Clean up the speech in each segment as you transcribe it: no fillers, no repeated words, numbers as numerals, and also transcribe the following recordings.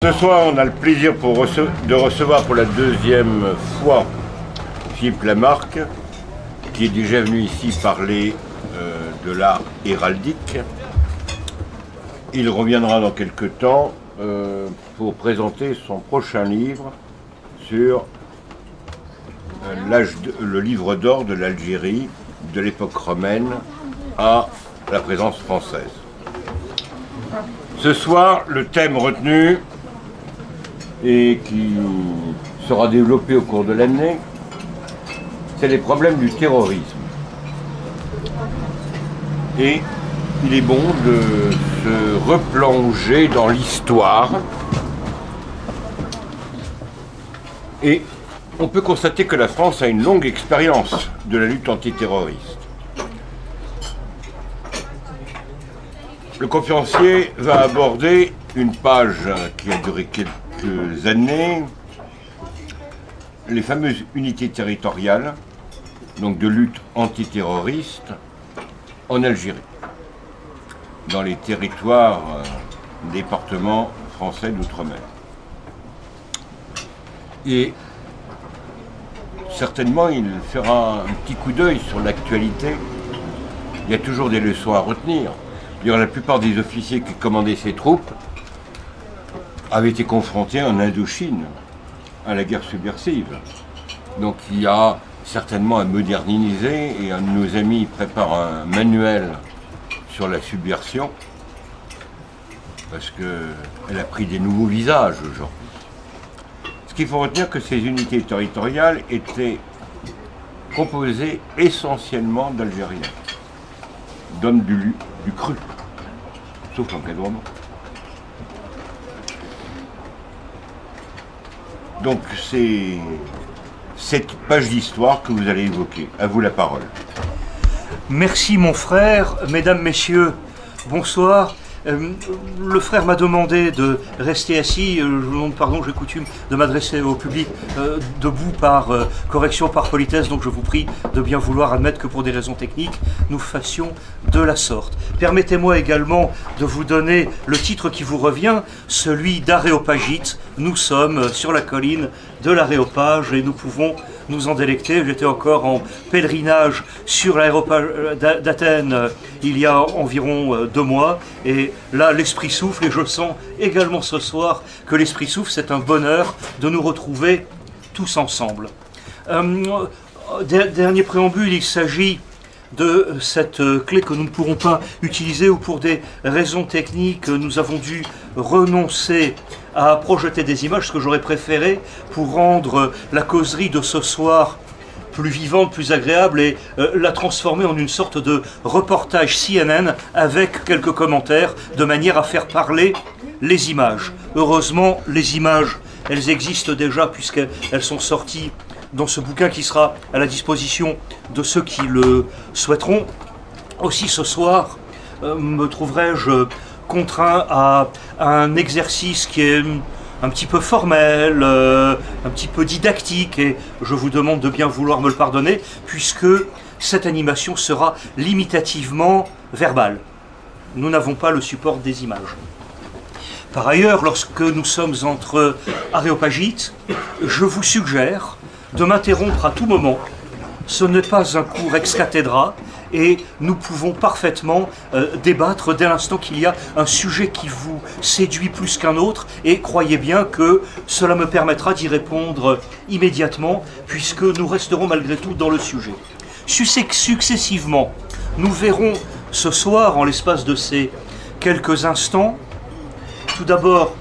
Ce soir, on a le plaisir de recevoir pour la deuxième fois Philippe Lamarck, qui est déjà venu ici parler de l'art héraldique. Il reviendra dans quelques temps pour présenter son prochain livre sur le livre d'or de l'Algérie, de l'époque romaine à la présence française. Ce soir, le thème retenu et qui sera développé au cours de l'année, c'est les problèmes du terrorisme. Et il est bon de se replonger dans l'histoire. Et on peut constater que la France a une longue expérience de la lutte antiterroriste. Le conférencier va aborder une page qui a duré quelques années, les fameuses unités territoriales, donc de lutte antiterroriste en Algérie, dans les territoires départements français d'outre-mer. Et certainement, il fera un petit coup d'œil sur l'actualité. Il y a toujours des leçons à retenir. D'ailleurs, la plupart des officiers qui commandaient ces troupes avaient été confrontés en Indochine à la guerre subversive. Donc il y a certainement à moderniser, et un de nos amis prépare un manuel sur la subversion, parce qu'elle a pris des nouveaux visages aujourd'hui. Ce qu'il faut retenir, que ces unités territoriales étaient composées essentiellement d'Algériens, d'hommes du cru, sauf l'encadrement. Donc c'est cette page d'histoire que vous allez évoquer. À vous la parole. Merci mon frère, mesdames, messieurs, bonsoir. Le frère m'a demandé de rester assis. Je vous demande pardon, j'ai coutume de m'adresser au public debout par correction, par politesse, donc je vous prie de bien vouloir admettre que pour des raisons techniques, nous fassions de la sorte. Permettez-moi également de vous donner le titre qui vous revient, celui d'Aréopagite. Nous sommes sur la colline de l'Aréopage et nous pouvons nous en délecter. J'étais encore en pèlerinage sur l'aéropage d'Athènes il y a environ 2 mois, et là l'esprit souffle, et je sens également ce soir que l'esprit souffle. C'est un bonheur de nous retrouver tous ensemble. Dernier préambule, il s'agit de cette clé que nous ne pourrons pas utiliser, ou pour des raisons techniques nous avons dû renoncer à projeter des images, ce que j'aurais préféré pour rendre la causerie de ce soir plus vivante, plus agréable, et la transformer en une sorte de reportage CNN avec quelques commentaires, de manière à faire parler les images. Heureusement, les images, elles existent déjà, puisqu'elles sont sorties dans ce bouquin qui sera à la disposition de ceux qui le souhaiteront. Aussi ce soir, me trouverai-je contraint à un exercice qui est un petit peu formel, un petit peu didactique, et je vous demande de bien vouloir me le pardonner, puisque cette animation sera limitativement verbale. Nous n'avons pas le support des images. Par ailleurs, lorsque nous sommes entre aréopagites, je vous suggère de m'interrompre à tout moment. Ce n'est pas un cours ex cathedra, et nous pouvons parfaitement débattre dès l'instant qu'il y a un sujet qui vous séduit plus qu'un autre, et croyez bien que cela me permettra d'y répondre immédiatement, puisque nous resterons malgré tout dans le sujet. Successivement, nous verrons ce soir, en l'espace de ces quelques instants, tout d'abord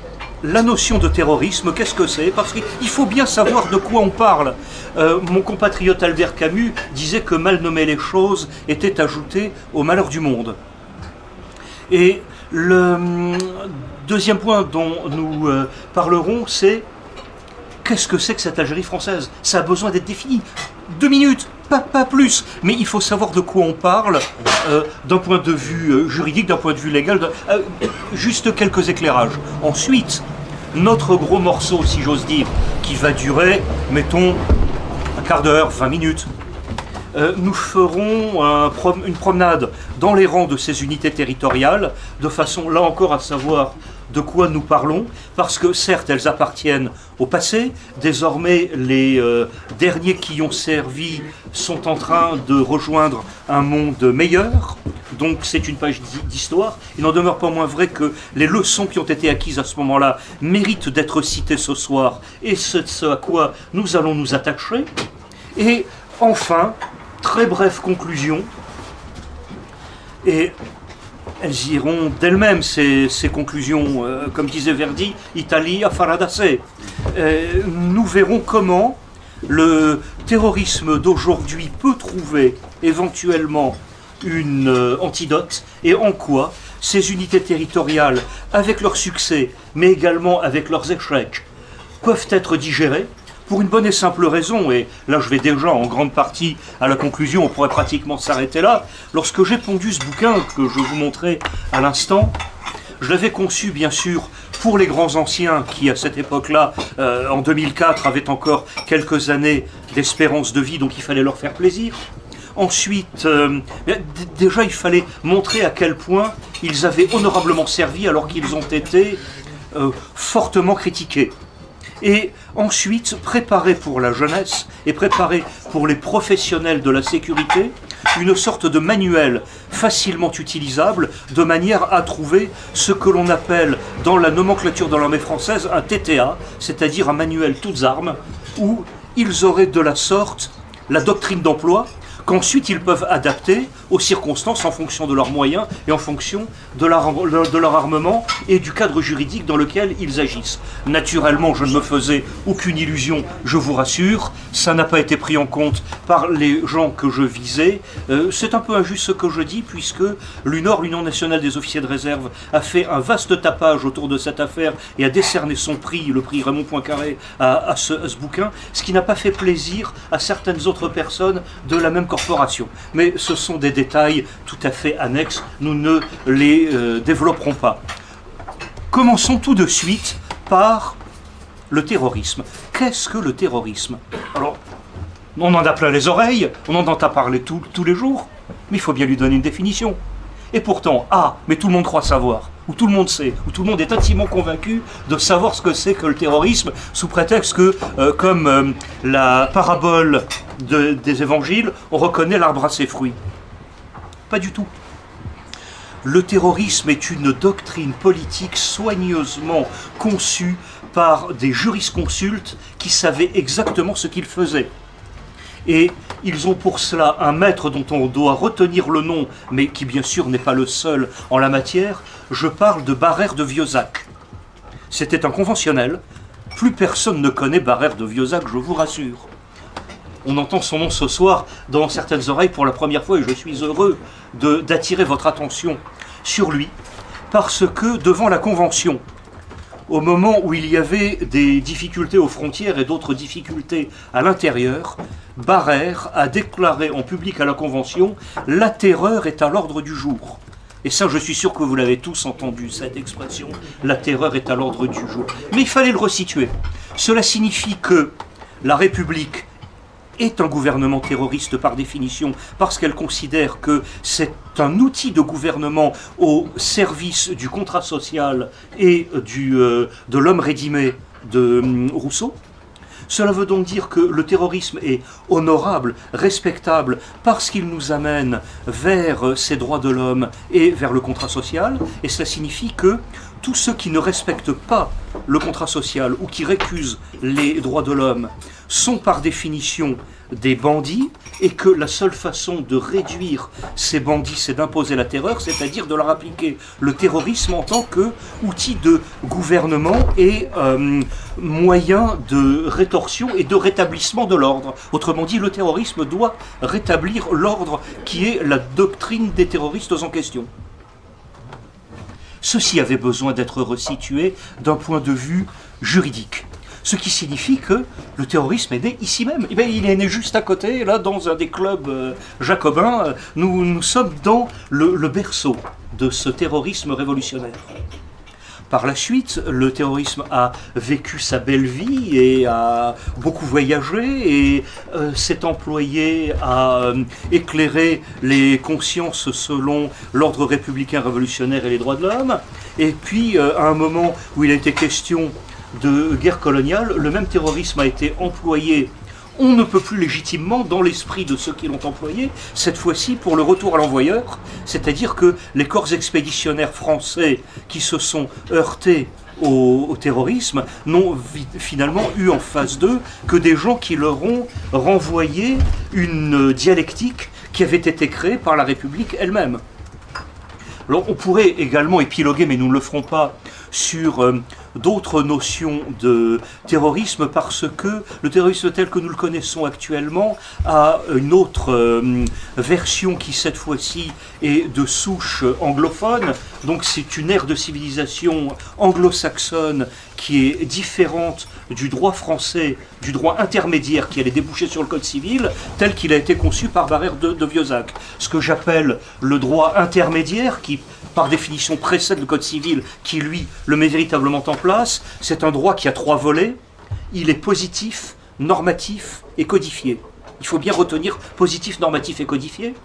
la notion de terrorisme. Qu'est-ce que c'est? Parce qu'il faut bien savoir de quoi on parle. Mon compatriote Albert Camus disait que mal nommer les choses était ajouter au malheur du monde. Et le deuxième point dont nous parlerons, c'est qu'est-ce que c'est que cette Algérie française? Ça a besoin d'être défini. 2 minutes, pas plus. Mais il faut savoir de quoi on parle d'un point de vue juridique, d'un point de vue légal. Juste quelques éclairages. Ensuite, notre gros morceau, si j'ose dire, qui va durer, mettons, un quart d'heure, 20 minutes. Nous ferons une promenade dans les rangs de ces unités territoriales, de façon, là encore, à savoir de quoi nous parlons, parce que certes elles appartiennent au passé, désormais les derniers qui y ont servi sont en train de rejoindre un monde meilleur, donc c'est une page d'histoire. Il n'en demeure pas moins vrai que les leçons qui ont été acquises à ce moment-là méritent d'être citées ce soir, et c'est ce à quoi nous allons nous attacher. Et enfin, très brève conclusion, et elles iront d'elles-mêmes, ces conclusions, comme disait Verdi, Italia Faradase. Nous verrons comment le terrorisme d'aujourd'hui peut trouver éventuellement une antidote, et en quoi ces unités territoriales, avec leurs succès, mais également avec leurs échecs, peuvent être digérées, pour une bonne et simple raison, et là je vais déjà en grande partie à la conclusion, on pourrait pratiquement s'arrêter là. Lorsque j'ai pondu ce bouquin que je vous montrais à l'instant, je l'avais conçu bien sûr pour les grands anciens qui à cette époque-là, en 2004, avaient encore quelques années d'espérance de vie, donc il fallait leur faire plaisir. Ensuite, déjà il fallait montrer à quel point ils avaient honorablement servi alors qu'ils ont été fortement critiqués. Et ensuite, préparer pour la jeunesse et préparer pour les professionnels de la sécurité une sorte de manuel facilement utilisable de manière à trouver ce que l'on appelle dans la nomenclature de l'armée française un TTA, c'est-à-dire un manuel toutes armes, où ils auraient de la sorte la doctrine d'emploi qu'ensuite ils peuvent adapter aux circonstances en fonction de leurs moyens et en fonction de leur armement et du cadre juridique dans lequel ils agissent. Naturellement, je ne me faisais aucune illusion, je vous rassure, ça n'a pas été pris en compte par les gens que je visais. C'est un peu injuste ce que je dis, puisque l'UNOR, l'Union nationale des officiers de réserve, a fait un vaste tapage autour de cette affaire et a décerné son prix, le prix Raymond Poincaré, à ce bouquin, ce qui n'a pas fait plaisir à certaines autres personnes de la même corporation. Mais ce sont des détails tout à fait annexes, nous ne les développerons pas. Commençons tout de suite par le terrorisme. Qu'est-ce que le terrorisme? Alors, on en a plein les oreilles, on en entend parler tous les jours, mais il faut bien lui donner une définition. Et pourtant, mais tout le monde croit savoir, ou tout le monde sait, ou tout le monde est intimement convaincu de savoir ce que c'est que le terrorisme, sous prétexte que, comme la parabole des évangiles, on reconnaît l'arbre à ses fruits. Pas du tout. Le terrorisme est une doctrine politique soigneusement conçue par des jurisconsultes qui savaient exactement ce qu'ils faisaient. Et ils ont pour cela un maître dont on doit retenir le nom, mais qui bien sûr n'est pas le seul en la matière. Je parle de Barère de Vieuzac. C'était un conventionnel. Plus personne ne connaît Barère de Vieuzac, je vous rassure. On entend son nom ce soir dans certaines oreilles pour la première fois, et je suis heureux d'attirer votre attention sur lui, parce que devant la Convention, au moment où il y avait des difficultés aux frontières et d'autres difficultés à l'intérieur, Barère a déclaré en public à la Convention « La terreur est à l'ordre du jour ». Et ça, je suis sûr que vous l'avez tous entendu, cette expression « La terreur est à l'ordre du jour ». Mais il fallait le resituer. Cela signifie que la République est un gouvernement terroriste par définition, parce qu'elle considère que c'est un outil de gouvernement au service du contrat social et de l'homme rédimé de Rousseau. Cela veut donc dire que le terrorisme est honorable, respectable, parce qu'il nous amène vers ces droits de l'homme et vers le contrat social, et cela signifie que tous ceux qui ne respectent pas le contrat social ou qui récusent les droits de l'homme sont par définition des bandits, et que la seule façon de réduire ces bandits, c'est d'imposer la terreur, c'est-à-dire de leur appliquer le terrorisme en tant qu'outil de gouvernement et moyen de rétorsion et de rétablissement de l'ordre. Autrement dit, le terrorisme doit rétablir l'ordre qui est la doctrine des terroristes en question. Ceci avait besoin d'être resitué d'un point de vue juridique. Ce qui signifie que le terrorisme est né ici même. Eh bien, il est né juste à côté, là, dans un des clubs jacobins. Nous sommes dans le berceau de ce terrorisme révolutionnaire. Par la suite, le terrorisme a vécu sa belle vie et a beaucoup voyagé et s'est employé à éclairer les consciences selon l'ordre républicain révolutionnaire et les droits de l'homme. Et puis, à un moment où il a été question de guerre coloniale, le même terrorisme a été employé, on ne peut plus légitimement, dans l'esprit de ceux qui l'ont employé, cette fois-ci pour le retour à l'envoyeur, c'est-à-dire que les corps expéditionnaires français qui se sont heurtés au terrorisme n'ont finalement eu en face d'eux que des gens qui leur ont renvoyé une dialectique qui avait été créée par la République elle-même. Alors on pourrait également épiloguer, mais nous ne le ferons pas, sur d'autres notions de terrorisme, parce que le terrorisme tel que nous le connaissons actuellement a une autre version qui cette fois-ci est de souche anglophone. Donc c'est une ère de civilisation anglo-saxonne qui est différente du droit français, du droit intermédiaire qui allait déboucher sur le code civil, tel qu'il a été conçu par Barère de Viosac. Ce que j'appelle le droit intermédiaire, qui par définition précède le code civil, qui lui le met véritablement en place, c'est un droit qui a 3 volets. Il est positif, normatif et codifié. Il faut bien retenir positif, normatif et codifié.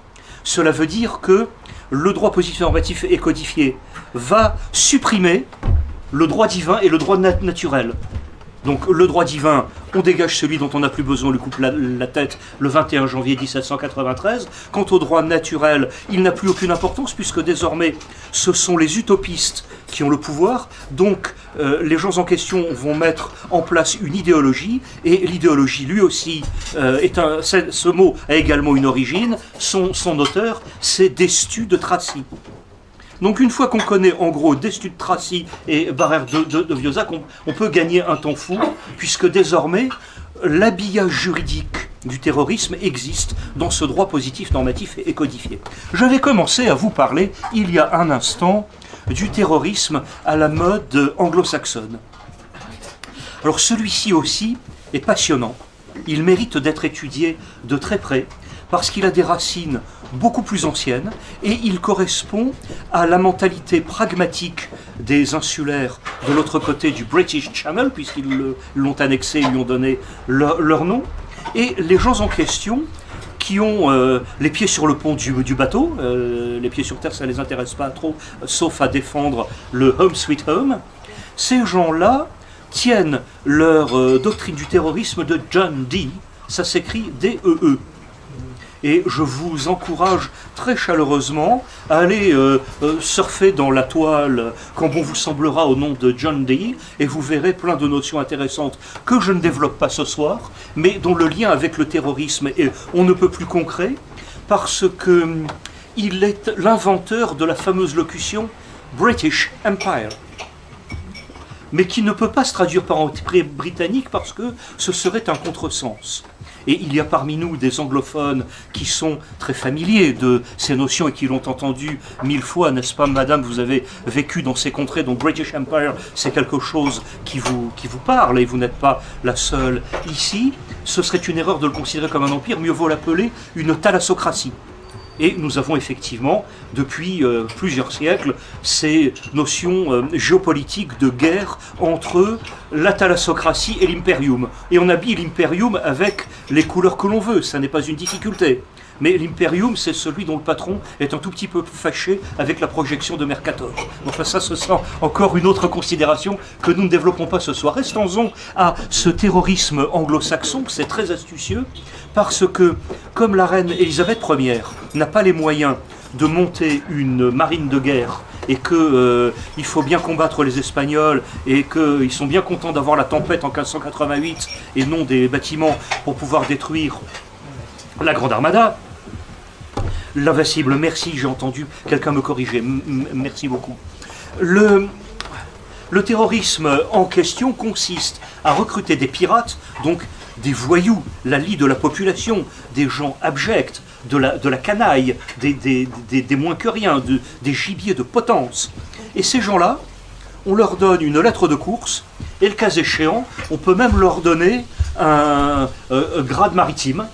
Cela veut dire que le droit positif, normatif et codifié va supprimer le droit divin et le droit naturel. Donc le droit divin, on dégage celui dont on n'a plus besoin, on lui coupe la tête le 21 janvier 1793. Quant au droit naturel, il n'a plus aucune importance puisque désormais ce sont les utopistes qui ont le pouvoir. Donc les gens en question vont mettre en place une idéologie, et l'idéologie lui aussi, ce mot a également une origine, son auteur c'est Destu de Tracy. Donc une fois qu'on connaît en gros Destu de Tracy et Barère de Viosac, on peut gagner un temps fou, puisque désormais l'habillage juridique du terrorisme existe dans ce droit positif, normatif et codifié. J'avais commencé à vous parler il y a un instant du terrorisme à la mode anglo-saxonne. Alors celui-ci aussi est passionnant, il mérite d'être étudié de très près, parce qu'il a des racines beaucoup plus anciennes, et il correspond à la mentalité pragmatique des insulaires de l'autre côté du British Channel, puisqu'ils l'ont annexé, ils lui ont donné leur nom, et les gens en question, qui ont les pieds sur le pont du bateau, les pieds sur terre ça ne les intéresse pas trop, sauf à défendre le Home Sweet Home, ces gens-là tiennent leur doctrine du terrorisme de John Dee, ça s'écrit D-E-E. Et je vous encourage très chaleureusement à aller surfer dans la toile quand bon vous semblera au nom de John Dee, et vous verrez plein de notions intéressantes que je ne développe pas ce soir, mais dont le lien avec le terrorisme est on ne peut plus concret, parce que il est l'inventeur de la fameuse locution British Empire, mais qui ne peut pas se traduire par empire britannique parce que ce serait un contresens. Et il y a parmi nous des anglophones qui sont très familiers de ces notions et qui l'ont entendu 1000 fois, n'est-ce pas madame, vous avez vécu dans ces contrées, donc British Empire c'est quelque chose qui vous parle et vous n'êtes pas la seule ici. Ce serait une erreur de le considérer comme un empire, mieux vaut l'appeler une thalassocratie. Et nous avons effectivement, depuis plusieurs siècles, ces notions géopolitiques de guerre entre la thalassocratie et l'imperium. Et on habille l'imperium avec les couleurs que l'on veut, ça n'est pas une difficulté. Mais l'imperium, c'est celui dont le patron est un tout petit peu fâché avec la projection de Mercator. Enfin ça, ce sera encore une autre considération que nous ne développons pas ce soir. Restons-en à ce terrorisme anglo-saxon, c'est très astucieux, parce que, comme la reine Élisabeth Ier n'a pas les moyens de monter une marine de guerre, et qu'il faut bien combattre les Espagnols, et qu'ils sont bien contents d'avoir la tempête en 1588, et non des bâtiments pour pouvoir détruire la Grande Armada. L'invincible, merci, j'ai entendu quelqu'un me corriger, merci beaucoup. Le terrorisme en question consiste à recruter des pirates, donc des voyous, la lie de la population, des gens abjects, de la canaille, des moins que rien, des gibiers de potence. Et ces gens-là, on leur donne une lettre de course, et le cas échéant, on peut même leur donner un grade maritime,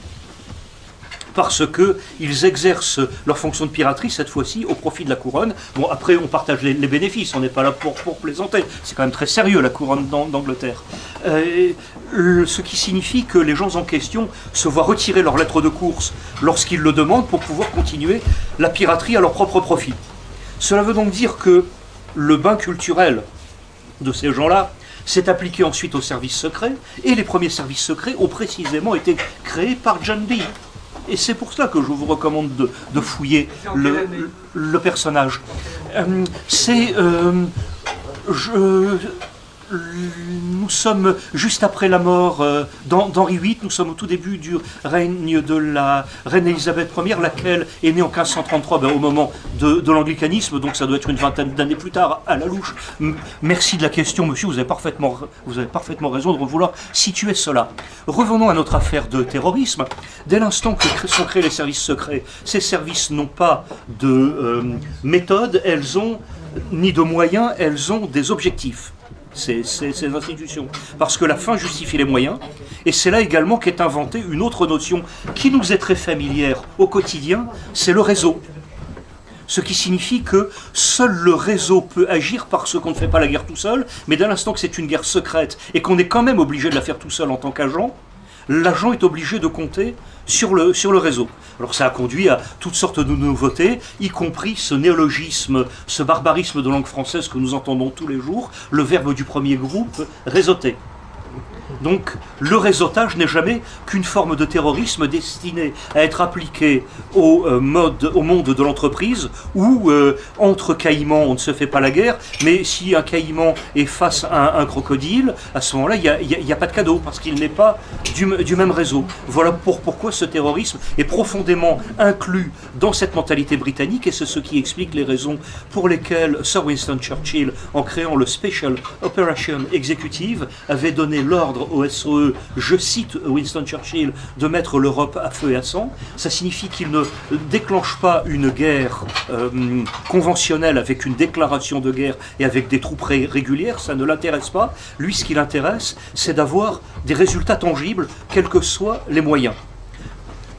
parce qu'ils exercent leur fonction de piraterie, cette fois-ci, au profit de la couronne. Bon, après, on partage les bénéfices, on n'est pas là pour plaisanter. C'est quand même très sérieux, la couronne d'Angleterre. Ce qui signifie que les gens en question se voient retirer leur lettre de course lorsqu'ils le demandent pour pouvoir continuer la piraterie à leur propre profit. Cela veut donc dire que le bain culturel de ces gens-là s'est appliqué ensuite aux services secrets, et les premiers services secrets ont précisément été créés par John Dee. Et c'est pour cela que je vous recommande de fouiller le personnage. Nous sommes juste après la mort d'Henri VIII, nous sommes au tout début du règne de la reine Élisabeth Ier, laquelle est née en 1533, au moment de l'anglicanisme, donc ça doit être une vingtaine d'années plus tard à la louche. Merci de la question, monsieur, vous avez parfaitement raison de vouloir situer cela. Revenons à notre affaire de terrorisme. Dès l'instant que sont créés les services secrets, ces services n'ont pas de méthode, ni de moyens, elles ont des objectifs. Ces institutions. Parce que la fin justifie les moyens, et c'est là également qu'est inventée une autre notion qui nous est très familière au quotidien, c'est le réseau. Ce qui signifie que seul le réseau peut agir parce qu'on ne fait pas la guerre tout seul, mais dès l'instant que c'est une guerre secrète et qu'on est quand même obligé de la faire tout seul en tant qu'agent, l'agent est obligé de compter sur le réseau. Alors ça a conduit à toutes sortes de nouveautés, y compris ce néologisme, ce barbarisme de langue française que nous entendons tous les jours, le verbe du premier groupe, réseauter. Donc le réseautage n'est jamais qu'une forme de terrorisme destinée à être appliquée au monde de l'entreprise où entre caïmans on ne se fait pas la guerre, mais si un caïman est face à un crocodile, à ce moment-là il n'y a pas de cadeau parce qu'il n'est pas du même réseau. Voilà pourquoi ce terrorisme est profondément inclus dans cette mentalité britannique, et c'est ce qui explique les raisons pour lesquelles Sir Winston Churchill, en créant le Special Operation Executive, avait donné l'ordre au SOE, je cite Winston Churchill, de mettre l'Europe à feu et à sang. Ça signifie qu'il ne déclenche pas une guerre conventionnelle avec une déclaration de guerre et avec des troupes régulières, ça ne l'intéresse pas. Lui, ce qui l'intéresse, c'est d'avoir des résultats tangibles, quels que soient les moyens.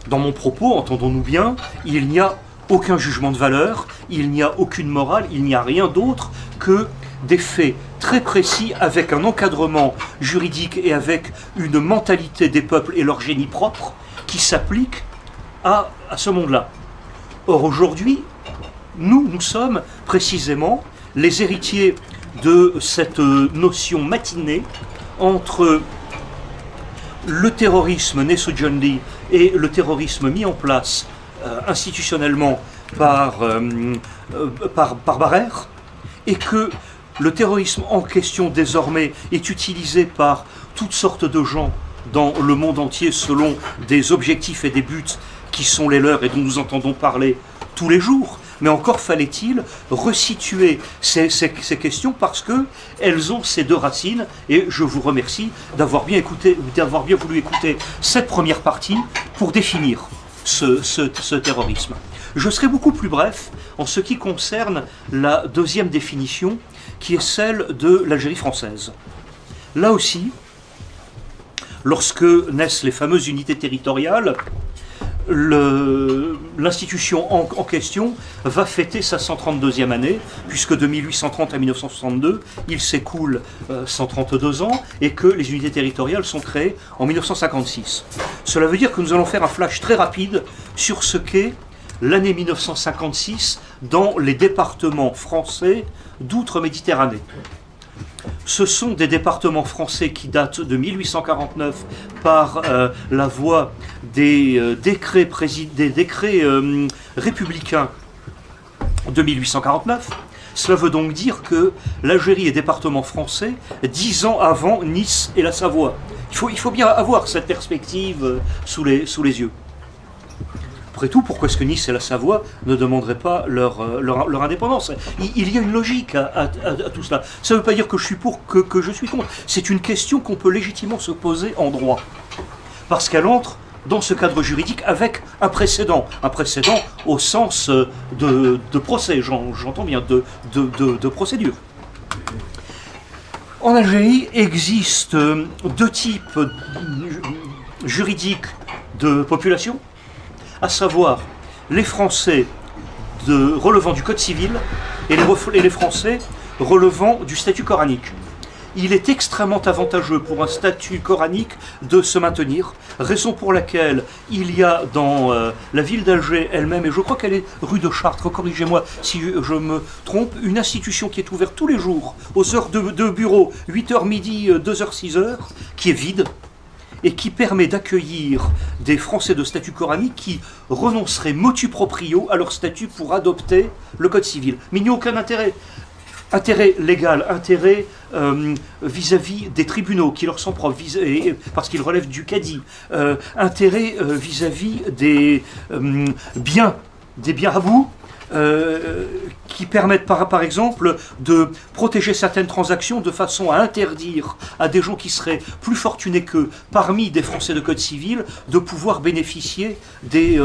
Dans mon propos, entendons-nous bien, il n'y a aucun jugement de valeur, il n'y a aucune morale, il n'y a rien d'autre que des faits très précis avec un encadrement juridique et avec une mentalité des peuples et leur génie propre qui s'applique à ce monde-là. Or aujourd'hui, nous sommes précisément les héritiers de cette notion matinée entre le terrorisme né sous John Dee et le terrorisme mis en place institutionnellement par Barrère, et que le terrorisme en question désormais est utilisé par toutes sortes de gens dans le monde entier selon des objectifs et des buts qui sont les leurs et dont nous entendons parler tous les jours. Mais encore fallait-il resituer ces questions parce qu'elles ont ces deux racines, et je vous remercie d'avoir bien voulu écouter cette première partie pour définir ce terrorisme. Je serai beaucoup plus bref en ce qui concerne la deuxième définition, qui est celle de l'Algérie française. Là aussi, lorsque naissent les fameuses unités territoriales, l'institution en question va fêter sa 132e année, puisque de 1830 à 1962, il s'écoule 132 ans, et que les unités territoriales sont créées en 1956. Cela veut dire que nous allons faire un flash très rapide sur ce qu'est l'année 1956 dans les départements français d'outre-Méditerranée. Ce sont des départements français qui datent de 1849 par la voie des décrets républicains de 1849. Cela veut donc dire que l'Algérie est département français 10 ans avant Nice et la Savoie. Il faut bien avoir cette perspective sous les yeux. Après tout, pourquoi est-ce que Nice et la Savoie ne demanderaient pas leur indépendance? Il y a une logique à tout cela. Ça ne veut pas dire que je suis pour, que je suis contre. C'est une question qu'on peut légitimement se poser en droit. Parce qu'elle entre dans ce cadre juridique avec un précédent au sens de procès, j'entends bien, de procédure. En Algérie existe deux types juridiques de population, à savoir les Français relevant du Code civil et les Français relevant du statut coranique. il est extrêmement avantageux pour un statut coranique de se maintenir, raison pour laquelle il y a dans la ville d'Alger elle-même, et je crois qu'elle est rue de Chartres, corrigez-moi si je me trompe, une institution qui est ouverte tous les jours aux heures de bureau, 8h midi, 2h, 6h, qui est vide, et qui permet d'accueillir des Français de statut coranique qui renonceraient motu proprio à leur statut pour adopter le code civil. Mais il n'y a aucun intérêt. Intérêt légal, intérêt vis-à-vis des tribunaux qui leur sont propres, parce qu'ils relèvent du cadi, intérêt vis-à-vis des biens à vous, qui permettent par exemple de protéger certaines transactions de façon à interdire à des gens qui seraient plus fortunés qu'eux, parmi des Français de code civil, de pouvoir bénéficier des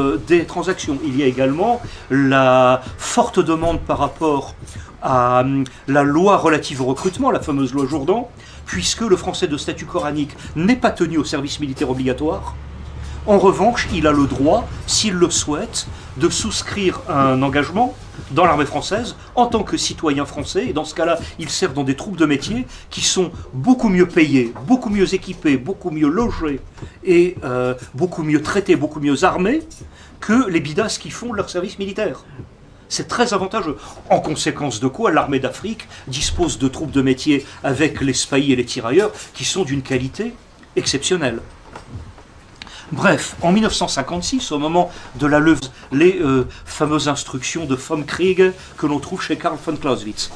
transactions. Il y a également la forte demande par rapport à la loi relative au recrutement, la fameuse loi Jourdan, puisque le Français de statut coranique n'est pas tenu au service militaire obligatoire. En revanche, il a le droit, s'il le souhaite, de souscrire un engagement dans l'armée française en tant que citoyen français. Et dans ce cas-là, il sert dans des troupes de métier qui sont beaucoup mieux payées, beaucoup mieux équipées, beaucoup mieux logées et beaucoup mieux traitées, beaucoup mieux armées que les bidasses qui font leur service militaire. C'est très avantageux. En conséquence de quoi, l'armée d'Afrique dispose de troupes de métier avec les spahis et les tirailleurs qui sont d'une qualité exceptionnelle. Bref, en 1956, au moment de la levée, les fameuses instructions de vom Krieg que l'on trouve chez Karl von Clausewitz.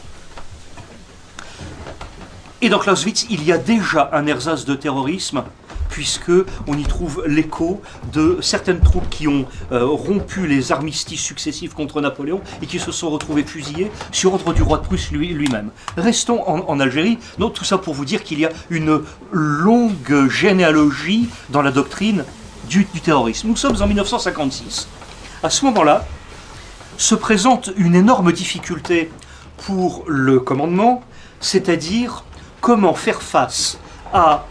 Et dans Clausewitz, il y a déjà un ersatz de terrorisme, puisqu'on y trouve l'écho de certaines troupes qui ont rompu les armistices successifs contre Napoléon et qui se sont retrouvées fusillées sur ordre du roi de Prusse lui-même. Restons en Algérie. Donc, tout ça pour vous dire qu'il y a une longue généalogie dans la doctrine du terrorisme. Nous sommes en 1956. À ce moment-là, se présente une énorme difficulté pour le commandement, c'est-à-dire comment faire face à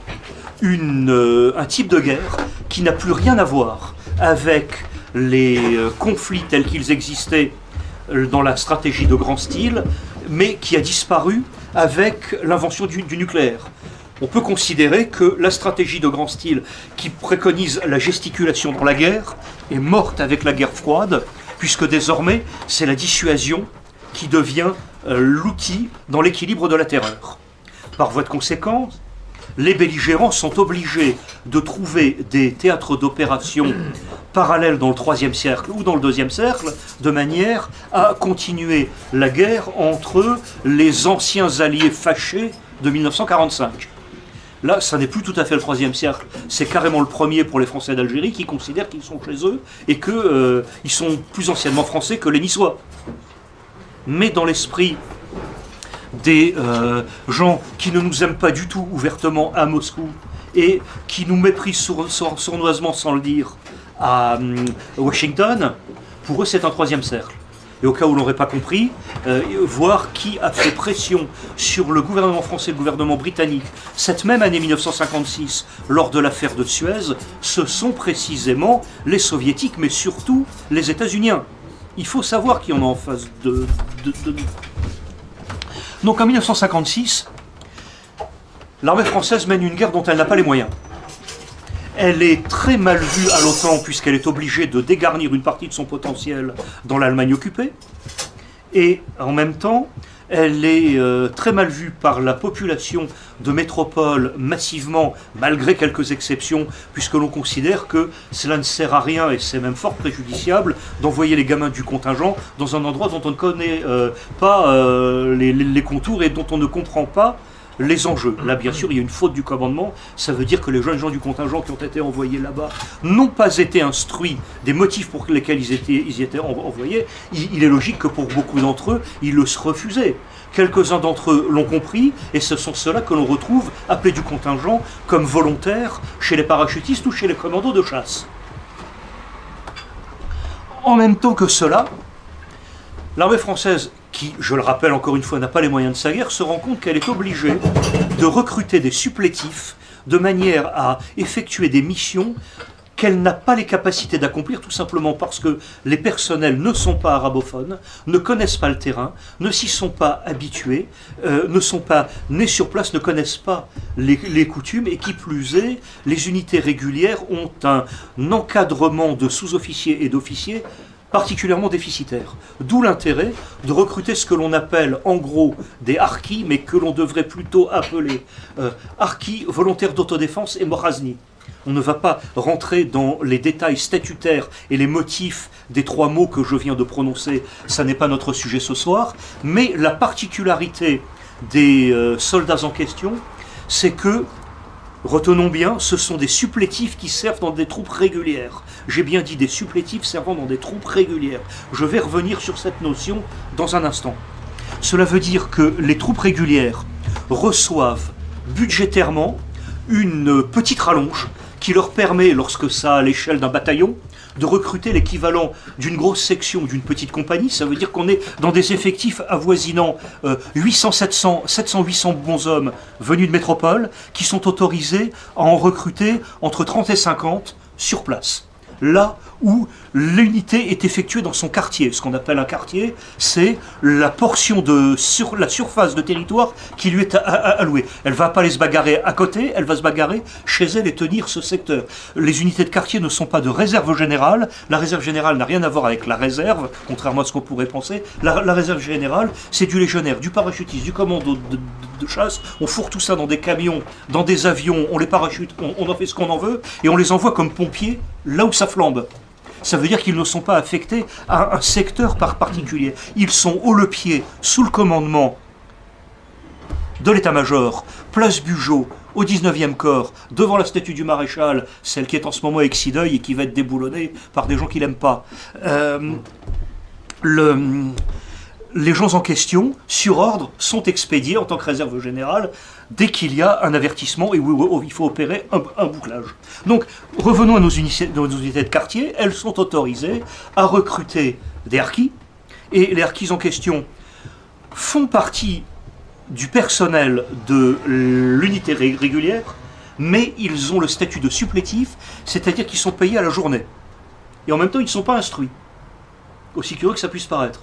un type de guerre qui n'a plus rien à voir avec les conflits tels qu'ils existaient dans la stratégie de grand style, mais qui a disparu avec l'invention du nucléaire. On peut considérer que la stratégie de grand style qui préconise la gesticulation dans la guerre est morte avec la guerre froide, puisque désormais c'est la dissuasion qui devient l'outil dans l'équilibre de la terreur. Par voie de conséquence, les belligérants sont obligés de trouver des théâtres d'opération parallèles dans le troisième cercle ou dans le deuxième cercle, de manière à continuer la guerre entre les anciens alliés fâchés de 1945. Là, ça n'est plus tout à fait le troisième cercle, c'est carrément le premier pour les Français d'Algérie qui considèrent qu'ils sont chez eux et qu'ils sont plus anciennement français que les Niçois. Mais dans l'esprit des gens qui ne nous aiment pas du tout ouvertement à Moscou et qui nous méprisent sournoisement sans le dire à Washington, pour eux c'est un troisième cercle. Et au cas où l'on n'aurait pas compris, voir qui a fait pression sur le gouvernement français et le gouvernement britannique cette même année 1956 lors de l'affaire de Suez, ce sont précisément les soviétiques mais surtout les États-Unis. Il faut savoir qui en a en face de nous. Donc en 1956, l'armée française mène une guerre dont elle n'a pas les moyens. Elle est très mal vue à l'OTAN puisqu'elle est obligée de dégarnir une partie de son potentiel dans l'Allemagne occupée. Et en même temps, elle est très mal vue par la population de métropole massivement, malgré quelques exceptions, puisque l'on considère que cela ne sert à rien, et c'est même fort préjudiciable, d'envoyer les gamins du contingent dans un endroit dont on ne connaît pas les contours et dont on ne comprend pas les enjeux. Là, bien sûr, il y a une faute du commandement. Ça veut dire que les jeunes gens du contingent qui ont été envoyés là-bas n'ont pas été instruits des motifs pour lesquels ils étaient envoyés. Il est logique que pour beaucoup d'entre eux, ils le refusaient. Quelques-uns d'entre eux l'ont compris, et ce sont ceux-là que l'on retrouve appelés du contingent comme volontaires chez les parachutistes ou chez les commandos de chasse. En même temps que cela, l'armée française, qui, je le rappelle encore une fois, n'a pas les moyens de sa guerre, se rend compte qu'elle est obligée de recruter des supplétifs de manière à effectuer des missions qu'elle n'a pas les capacités d'accomplir, tout simplement parce que les personnels ne sont pas arabophones, ne connaissent pas le terrain, ne s'y sont pas habitués, ne sont pas nés sur place, ne connaissent pas les coutumes, et qui plus est, les unités régulières ont un encadrement de sous-officiers et d'officiers particulièrement déficitaire. D'où l'intérêt de recruter ce que l'on appelle en gros des harkis, mais que l'on devrait plutôt appeler harkis volontaires d'autodéfense et morazni. On ne va pas rentrer dans les détails statutaires et les motifs des trois mots que je viens de prononcer, ça n'est pas notre sujet ce soir, mais la particularité des soldats en question, c'est que, retenons bien, ce sont des supplétifs qui servent dans des troupes régulières. J'ai bien dit des supplétifs servant dans des troupes régulières. Je vais revenir sur cette notion dans un instant. Cela veut dire que les troupes régulières reçoivent budgétairement une petite rallonge qui leur permet, lorsque ça a l'échelle d'un bataillon, de recruter l'équivalent d'une grosse section ou d'une petite compagnie. Ça veut dire qu'on est dans des effectifs avoisinant 700-800 bons hommes venus de métropole qui sont autorisés à en recruter entre 30 et 50 sur place. Là où l'unité est effectuée dans son quartier. Ce qu'on appelle un quartier, c'est la portion de la surface de territoire qui lui est allouée. Elle ne va pas aller se bagarrer à côté, elle va se bagarrer chez elle et tenir ce secteur. Les unités de quartier ne sont pas de réserve générale. La réserve générale n'a rien à voir avec la réserve, contrairement à ce qu'on pourrait penser. La réserve générale, c'est du légionnaire, du parachutiste, du commando de chasse. On fourre tout ça dans des camions, dans des avions, on les parachute, on en fait ce qu'on en veut, et on les envoie comme pompiers là où ça flambe. Ça veut dire qu'ils ne sont pas affectés à un secteur particulier. Ils sont haut le pied, sous le commandement de l'état-major, place Bugeaud, au 19e corps, devant la statue du maréchal, celle qui est en ce moment avec Sideuil et qui va être déboulonnée par des gens qui l'aiment pas. Les gens en question, sur ordre, sont expédiés en tant que réserve générale dès qu'il y a un avertissement et où il faut opérer un bouclage. Donc, revenons à nos unités de quartier. Elles sont autorisées à recruter des harkis, et les harkis en question font partie du personnel de l'unité régulière, mais ils ont le statut de supplétif, c'est-à-dire qu'ils sont payés à la journée. Et en même temps, ils ne sont pas instruits, aussi curieux que ça puisse paraître.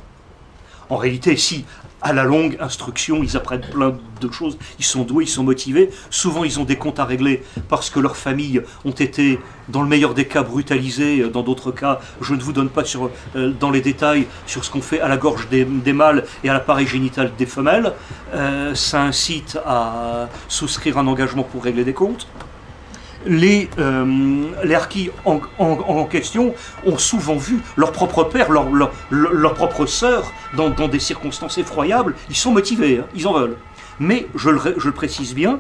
En réalité, si, à la longue instruction, ils apprennent plein de choses, ils sont doués, ils sont motivés, souvent ils ont des comptes à régler parce que leurs familles ont été, dans le meilleur des cas, brutalisées, dans d'autres cas, je ne vous donne pas dans les détails sur ce qu'on fait à la gorge des mâles et à l'appareil génital des femelles. Ça incite à souscrire un engagement pour régler des comptes. Les harkis en question ont souvent vu leur propre père, leur propre sœur dans des circonstances effroyables. Ils sont motivés, hein, ils en veulent. Mais, je le précise bien,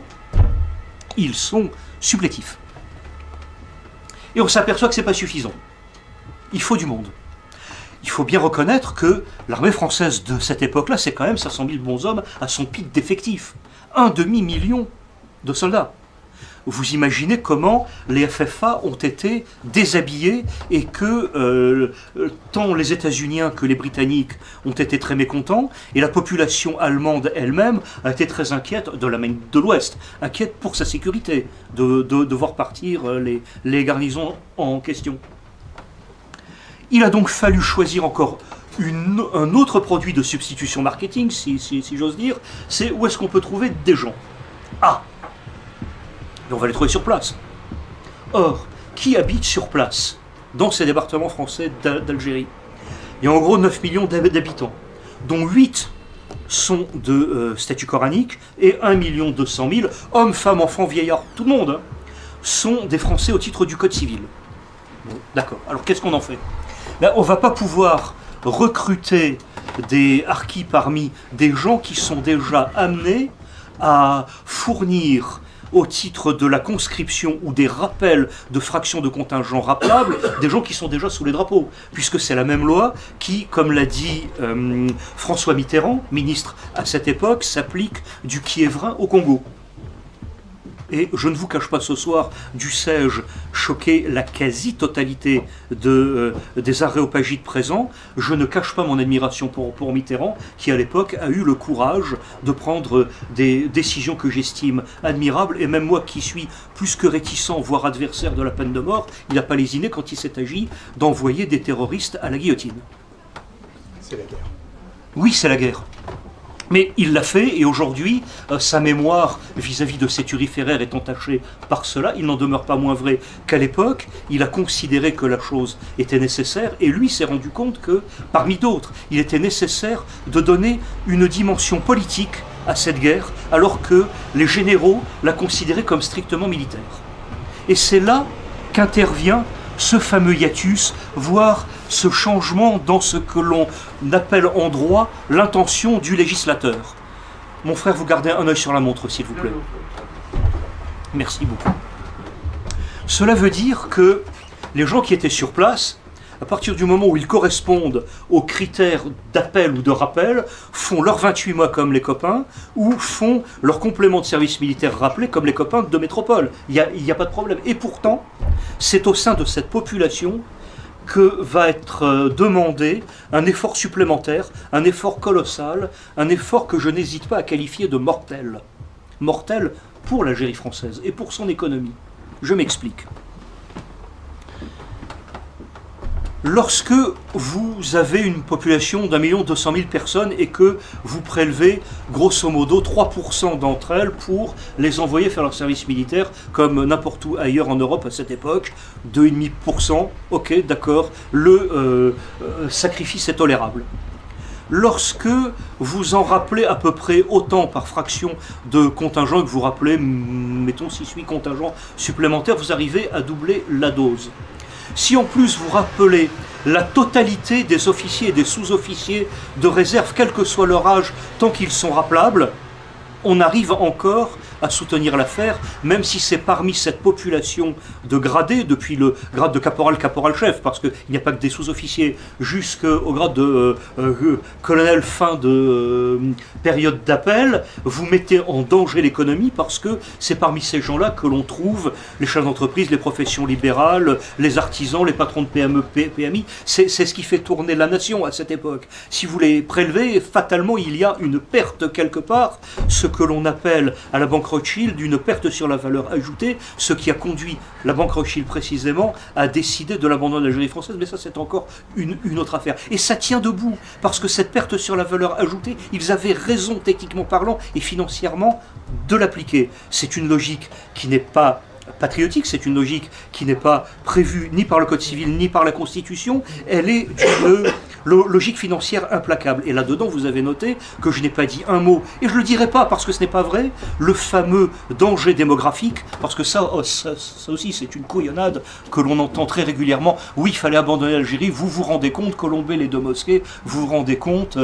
ils sont supplétifs. Et on s'aperçoit que ce n'est pas suffisant. Il faut du monde. Il faut bien reconnaître que l'armée française de cette époque-là, c'est quand même 500 000 bons hommes à son pic d'effectifs. 1,5 million de soldats. Vous imaginez comment les FFA ont été déshabillés et que tant les États-Uniens que les Britanniques ont été très mécontents, et la population allemande elle-même a été très inquiète, de l'Allemagne de l'Ouest, inquiète pour sa sécurité, de voir partir les garnisons en question. Il a donc fallu choisir encore un autre produit de substitution marketing, si j'ose dire, c'est où est-ce qu'on peut trouver des gens. Et on va les trouver sur place. Or, qui habite sur place dans ces départements français d'Algérie? Il y a en gros 9 millions d'habitants, dont 8 sont de statut coranique et 1 200 000, hommes, femmes, enfants, vieillards, tout le monde, hein, sont des Français au titre du Code civil. Bon, d'accord, alors qu'est-ce qu'on en fait? Là, on ne va pas pouvoir recruter des harkis parmi des gens qui sont déjà amenés à fournir au titre de la conscription ou des rappels de fractions de contingents rappelables, des gens qui sont déjà sous les drapeaux, puisque c'est la même loi qui, comme l'a dit François Mitterrand, ministre à cette époque, s'applique du Kiévrin au Congo. et je ne vous cache pas ce soir, dussé-je choquer la quasi-totalité des aréopagites présents, je ne cache pas mon admiration pour Mitterrand, qui à l'époque a eu le courage de prendre des décisions que j'estime admirables, et même moi qui suis plus que réticent, voire adversaire de la peine de mort, il n'a pas lésiné quand il s'est agi d'envoyer des terroristes à la guillotine. C'est la guerre. Oui, c'est la guerre. Mais il l'a fait, et aujourd'hui, sa mémoire vis-à-vis de ces turiféraires est entachée par cela. Il n'en demeure pas moins vrai qu'à l'époque, il a considéré que la chose était nécessaire, et lui s'est rendu compte que, parmi d'autres, il était nécessaire de donner une dimension politique à cette guerre, alors que les généraux la considéraient comme strictement militaire. Et c'est là qu'intervient ce fameux hiatus, voire ce changement dans ce que l'on appelle en droit l'intention du législateur. Mon frère, vous gardez un œil sur la montre, s'il vous plaît. Merci beaucoup. Cela veut dire que les gens qui étaient sur place, à partir du moment où ils correspondent aux critères d'appel ou de rappel, font leurs 28 mois comme les copains, ou font leur complément de service militaire rappelé comme les copains de métropole. Il n'y a pas de problème. Et pourtant, c'est au sein de cette population que va être demandé un effort supplémentaire, un effort colossal, un effort que je n'hésite pas à qualifier de mortel. Mortel pour l'Algérie française et pour son économie. Je m'explique. Lorsque vous avez une population d'1 200 000 personnes et que vous prélevez grosso modo 3% d'entre elles pour les envoyer faire leur service militaire comme n'importe où ailleurs en Europe à cette époque, 2,5%, ok, d'accord, le sacrifice est tolérable. Lorsque vous en rappelez à peu près autant par fraction de contingent et que vous rappelez, mettons 6-8 contingents supplémentaires, vous arrivez à doubler la dose. Si en plus vous rappelez la totalité des officiers et des sous-officiers de réserve, quel que soit leur âge, tant qu'ils sont rappelables, on arrive encore à soutenir l'affaire, même si c'est parmi cette population de gradés, depuis le grade de caporal-chef, parce qu'il n'y a pas que des sous-officiers, jusqu'au grade de colonel fin de période d'appel, vous mettez en danger l'économie, parce que c'est parmi ces gens-là que l'on trouve les chefs d'entreprise, les professions libérales, les artisans, les patrons de PME, PMI. C'est ce qui fait tourner la nation à cette époque. Si vous les prélevez, fatalement, il y a une perte quelque part, ce que l'on appelle à la Banque Rothschild d'une perte sur la valeur ajoutée, ce qui a conduit la Banque Rothschild précisément à décider de l'abandon de l'Algérie française, mais ça c'est encore une autre affaire. Et ça tient debout, parce que cette perte sur la valeur ajoutée, ils avaient raison techniquement parlant et financièrement de l'appliquer. C'est une logique qui n'est pas patriotique, c'est une logique qui n'est pas prévue ni par le Code civil ni par la Constitution, elle est une logique financière implacable. Et là-dedans, vous avez noté que je n'ai pas dit un mot, et je ne le dirai pas parce que ce n'est pas vrai, le fameux danger démographique, parce que ça aussi c'est une couillonnade que l'on entend très régulièrement. Oui, il fallait abandonner l'Algérie, vous vous rendez compte, colomber les deux mosquées, vous vous rendez compte,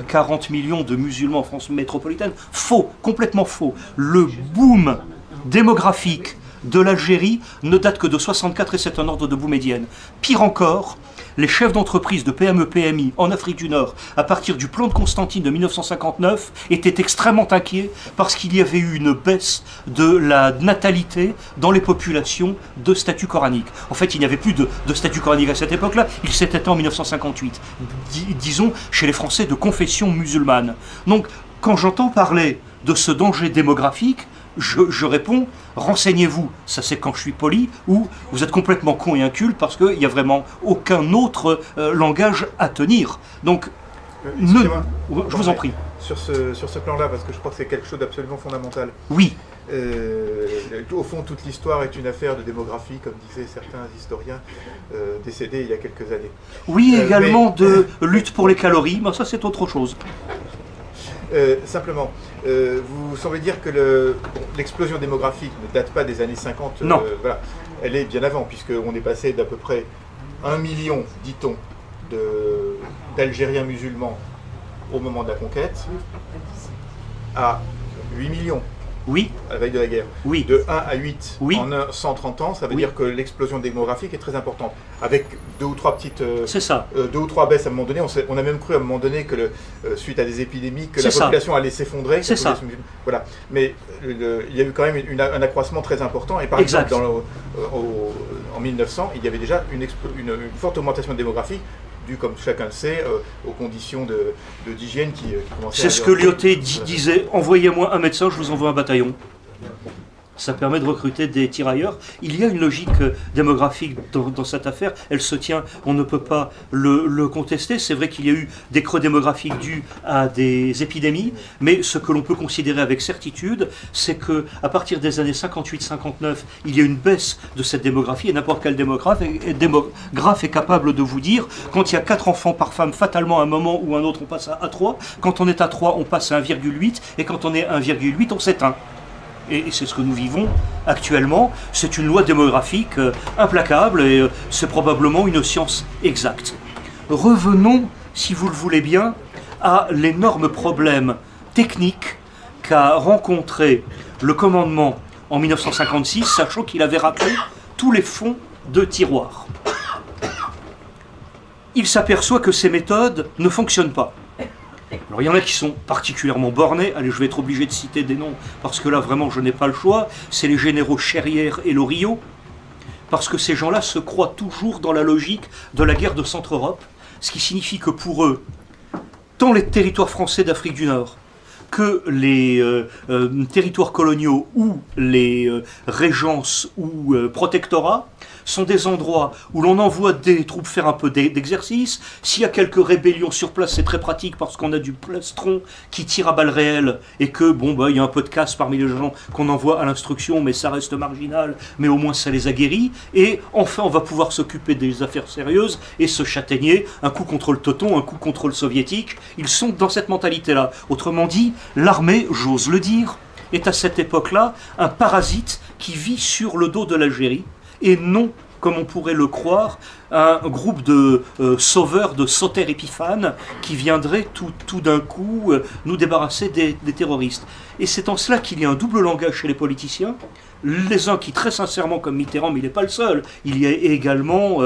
40 millions de musulmans en France métropolitaine. Faux, complètement faux. Le boom démographique de l'Algérie ne date que de 64 et c'est un ordre de bout-médienne. Pire encore, les chefs d'entreprise de PME-PMI en Afrique du Nord, à partir du plan de Constantine de 1959, étaient extrêmement inquiets parce qu'il y avait eu une baisse de la natalité dans les populations de statut coranique. En fait, il n'y avait plus de statut coranique à cette époque-là, il s'est éteint en 1958, disons chez les Français de confession musulmane. Donc, quand j'entends parler de ce danger démographique, je réponds, renseignez-vous, ça c'est quand je suis poli, ou vous êtes complètement con et inculte parce qu'il n'y a vraiment aucun autre langage à tenir. Donc, je vous en prie. Sur ce plan-là, parce que je crois que c'est quelque chose d'absolument fondamental. Oui. Au fond, toute l'histoire est une affaire de démographie, comme disaient certains historiens décédés il y a quelques années. Oui, également de lutte pour les calories, mais ça c'est autre chose. Simplement, vous semblez dire que l'explosion démographique ne date pas des années 50. Non. Voilà. Elle est bien avant, puisqu'on est passé d'à peu près 1 million, dit-on, d'Algériens musulmans au moment de la conquête, à 8 millions. Oui. À la veille de la guerre. Oui. De 1 à 8 Oui. en 130 ans, ça veut Oui. dire que l'explosion démographique est très importante. Avec deux ou trois petites... C'est ça. 2 ou 3 baisses à un moment donné. On a même cru à un moment donné que suite à des épidémies, que la C'est ça. population allait s'effondrer. C'est ça. Voilà. Mais il y a eu quand même un accroissement très important. Et par Exact. exemple, en 1900, il y avait déjà une forte augmentation démographique due, comme chacun le sait, aux conditions d'hygiène qui commençaient C'est ce que Lyautey disait, envoyez-moi un médecin, je vous envoie un bataillon. Ça permet de recruter des tirailleurs. Il y a une logique démographique dans cette affaire. Elle se tient, on ne peut pas le contester. C'est vrai qu'il y a eu des creux démographiques dus à des épidémies, mais ce que l'on peut considérer avec certitude, c'est qu'à partir des années 58-59, il y a une baisse de cette démographie, et n'importe quel démographe est capable de vous dire, quand il y a 4 enfants par femme, fatalement à un moment ou un autre, on passe à 3. Quand on est à 3, on passe à 1,8, et quand on est à 1,8, on s'éteint. Et c'est ce que nous vivons actuellement. C'est une loi démographique implacable et c'est probablement une science exacte. Revenons, si vous le voulez bien, à l'énorme problème technique qu'a rencontré le commandement en 1956, sachant qu'il avait raclé tous les fonds de tiroirs. Il s'aperçoit que ces méthodes ne fonctionnent pas. Alors il y en a qui sont particulièrement bornés, allez, je vais être obligé de citer des noms, parce que là vraiment je n'ai pas le choix, c'est les généraux Cherrière et Loriot, parce que ces gens-là se croient toujours dans la logique de la guerre de Centre-Europe, ce qui signifie que pour eux, tant les territoires français d'Afrique du Nord, que les territoires coloniaux ou les régences ou protectorats sont des endroits où l'on envoie des troupes faire un peu d'exercice. S'il y a quelques rébellions sur place, c'est très pratique parce qu'on a du plastron qui tire à balles réelles et que, bon, bah, il y a un peu de casse parmi les gens qu'on envoie à l'instruction, mais ça reste marginal, mais au moins ça les aguerrit. Et enfin, on va pouvoir s'occuper des affaires sérieuses et se châtaigner, un coup contre le teuton, un coup contre le soviétique. Ils sont dans cette mentalité-là. Autrement dit, l'armée, j'ose le dire, est à cette époque-là un parasite qui vit sur le dos de l'Algérie, et non, comme on pourrait le croire, un groupe de sauveurs, de sauteurs épiphanes qui viendraient tout d'un coup nous débarrasser des terroristes. Et c'est en cela qu'il y a un double langage chez les politiciens. Les uns qui, très sincèrement, comme Mitterrand, mais il n'est pas le seul, il y a également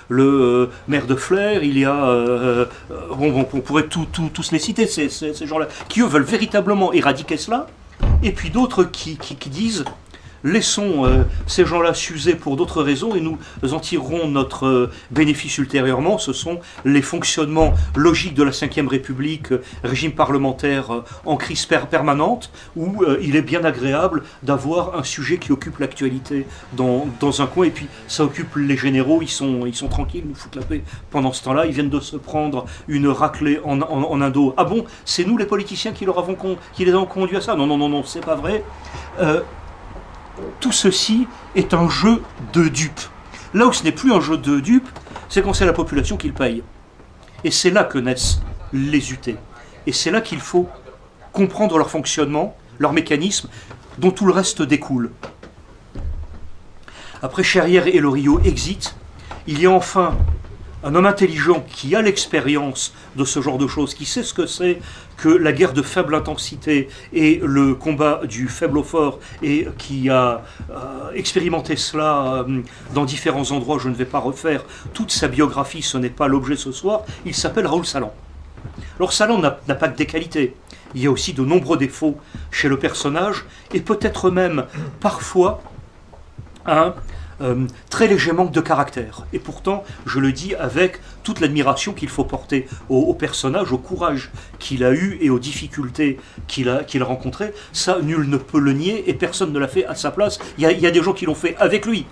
le maire de Flers, il y a... on pourrait tous les citer, ces gens-là, qui eux veulent véritablement éradiquer cela, et puis d'autres qui disent... Laissons ces gens-là s'user pour d'autres raisons et nous en tirerons notre bénéfice ultérieurement. Ce sont les fonctionnements logiques de la Ve République, régime parlementaire en crise permanente, où il est bien agréable d'avoir un sujet qui occupe l'actualité dans un coin. Et puis ça occupe les généraux, ils sont tranquilles, ils nous foutent la paix. Pendant ce temps-là, ils viennent de se prendre une raclée en Indo. Ah bon, c'est nous les politiciens qui les avons conduits à ça? Non, c'est pas vrai. Tout ceci est un jeu de dupes. Là où ce n'est plus un jeu de dupes, c'est quand c'est la population qui le paye. Et c'est là que naissent les UT. Et c'est là qu'il faut comprendre leur fonctionnement, leur mécanisme, dont tout le reste découle. Après Cherrière et Loriot exit, il y a enfin un homme intelligent qui a l'expérience de ce genre de choses, qui sait ce que c'est que la guerre de faible intensité et le combat du faible au fort, et qui a expérimenté cela dans différents endroits. Je ne vais pas refaire toute sa biographie, ce n'est pas l'objet ce soir. Il s'appelle Raoul Salan. Alors Salan n'a pas que des qualités, il y a aussi de nombreux défauts chez le personnage, et peut-être même parfois un très léger manque de caractère. Et pourtant, je le dis avec toute l'admiration qu'il faut porter au personnage, au courage qu'il a eu et aux difficultés qu'il a rencontrées. Ça, nul ne peut le nier et personne ne l'a fait à sa place. Il y a des gens qui l'ont fait avec lui,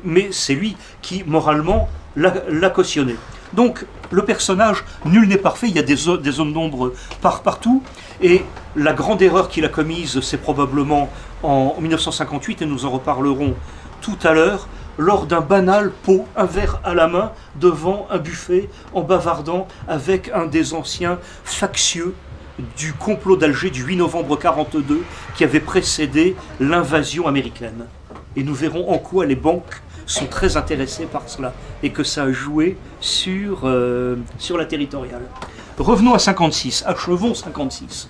mais c'est lui qui, moralement, l'a cautionné. Donc, le personnage, nul n'est parfait, il y a des zones d'ombre partout, et la grande erreur qu'il a commise, c'est probablement en 1958, et nous en reparlerons tout à l'heure, lors d'un banal pot, un verre à la main, devant un buffet, en bavardant avec un des anciens factieux du complot d'Alger du 8 novembre 1942, qui avait précédé l'invasion américaine. Et nous verrons en quoi les banques sont très intéressées par cela, et que ça a joué sur la territoriale. Revenons à 56, achevons 56.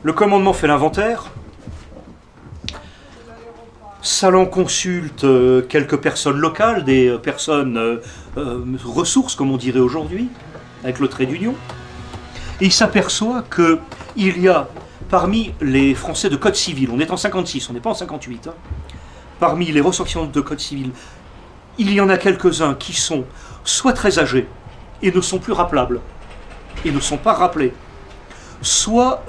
Le commandement fait l'inventaire. Salon consulte quelques personnes locales, des personnes ressources, comme on dirait aujourd'hui, avec le trait d'union. Et il s'aperçoit qu'il y a, parmi les Français de Code civil, on est en 56, on n'est pas en 58, hein, parmi les ressortissants de Code civil, il y en a quelques-uns qui sont soit très âgés et ne sont plus rappelables, et ne sont pas rappelés, soit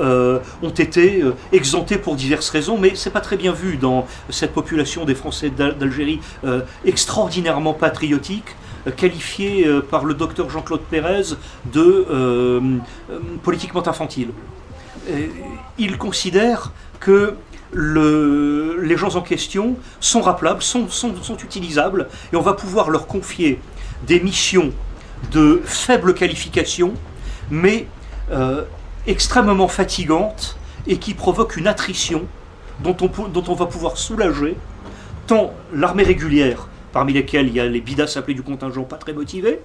ont été exemptés pour diverses raisons, mais c'est pas très bien vu dans cette population des Français d'Algérie extraordinairement patriotique, qualifiée par le docteur Jean-Claude Pérez de politiquement infantile. Il considère que les gens en question sont rappelables, sont utilisables, et on va pouvoir leur confier des missions de faible qualification, mais extrêmement fatigante et qui provoque une attrition dont on va pouvoir soulager tant l'armée régulière, parmi lesquelles il y a les bidas appelés du contingent pas très motivés,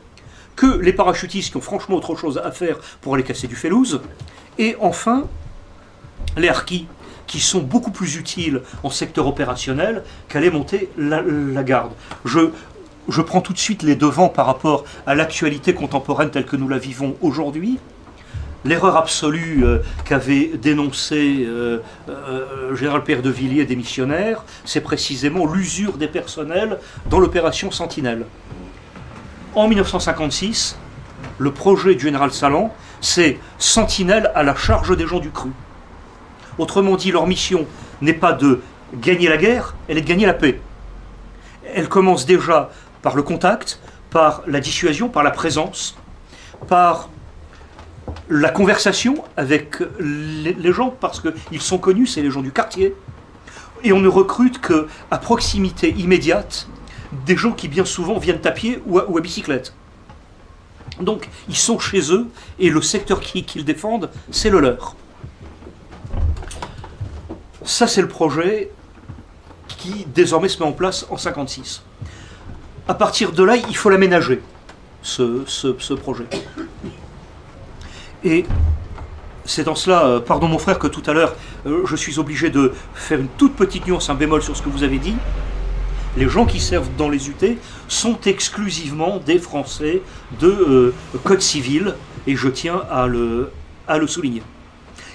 que les parachutistes qui ont franchement autre chose à faire pour aller casser du Félouz, et enfin les harkis qui sont beaucoup plus utiles en secteur opérationnel qu'aller monter la garde. Je prends tout de suite les devants par rapport à l'actualité contemporaine telle que nous la vivons aujourd'hui. L'erreur absolue qu'avait dénoncé général Pierre de Villiers des missionnaires, c'est précisément l'usure des personnels dans l'opération Sentinelle. En 1956, le projet du général Salan, c'est Sentinelle à la charge des gens du cru. Autrement dit, leur mission n'est pas de gagner la guerre, elle est de gagner la paix. Elle commence déjà par le contact, par la dissuasion, par la présence, par la conversation avec les gens, parce qu'ils sont connus, c'est les gens du quartier. Et on ne recrute qu'à proximité immédiate des gens qui bien souvent viennent à pied ou à bicyclette. Donc ils sont chez eux et le secteur qu'ils défendent, c'est le leur. Ça, c'est le projet qui désormais se met en place en 1956. À partir de là, il faut l'aménager, ce projet. Et c'est dans cela, pardon mon frère, que tout à l'heure, je suis obligé de faire une toute petite nuance, un bémol sur ce que vous avez dit. Les gens qui servent dans les UT sont exclusivement des Français de Code civil, et je tiens à le souligner.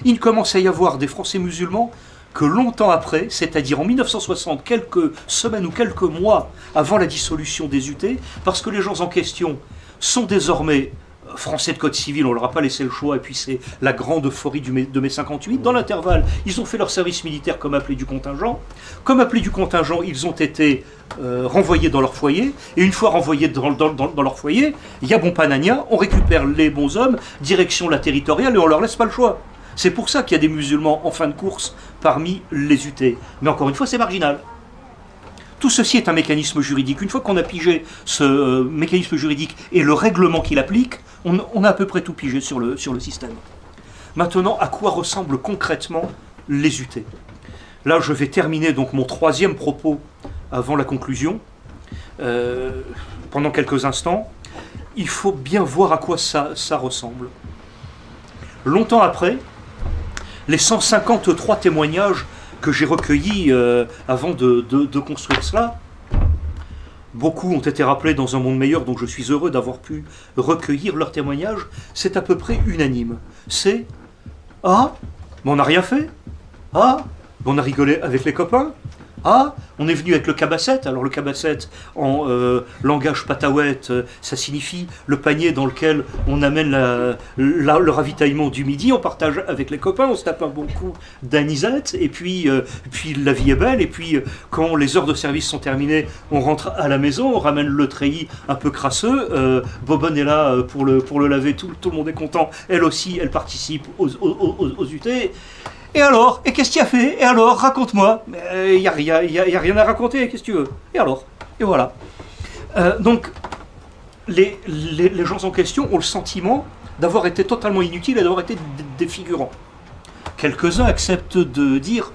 Il commence à y avoir des Français musulmans que longtemps après, c'est-à-dire en 1960, quelques semaines ou quelques mois avant la dissolution des UT, parce que les gens en question sont désormais Français de Code civil, on ne leur a pas laissé le choix, et puis c'est la grande euphorie de mai 58. Dans l'intervalle, ils ont fait leur service militaire comme appelés du contingent. Comme appelés du contingent, ils ont été renvoyés dans leur foyer, et une fois renvoyés dans leur foyer, il y a bon panania, on récupère les bons hommes, direction la territoriale, et on leur laisse pas le choix. C'est pour ça qu'il y a des musulmans en fin de course parmi les UT. Mais encore une fois, c'est marginal. Tout ceci est un mécanisme juridique. Une fois qu'on a pigé ce mécanisme juridique et le règlement qu'il applique, on a à peu près tout pigé sur le système. Maintenant, à quoi ressemblent concrètement les UT? Là, je vais terminer donc mon troisième propos avant la conclusion. Pendant quelques instants, il faut bien voir à quoi ça ressemble. Longtemps après, les 153 témoignages que j'ai recueillis avant de construire cela, beaucoup ont été rappelés dans un monde meilleur, donc je suis heureux d'avoir pu recueillir leurs témoignages. C'est à peu près unanime. C'est « Ah, mais on n'a rien fait. Ah, on a rigolé avec les copains. Ah, on est venu avec le cabasset. » Alors le cabasset, en langage patawet, ça signifie le panier dans lequel on amène le ravitaillement du midi, on partage avec les copains, on se tape un bon coup d'anisette, et puis la vie est belle, et puis quand les heures de service sont terminées, on rentre à la maison, on ramène le treillis un peu crasseux, Bobonne est là pour le laver, tout le monde est content, elle aussi, elle participe aux UT. Et alors? Et qu'est-ce qu'il y a fait? Et alors? Raconte-moi. Il n'y a rien à raconter, qu'est-ce que tu veux? Et alors? Et voilà. Donc, les gens en question ont le sentiment d'avoir été totalement inutiles et d'avoir été des figurants. Quelques-uns acceptent de dire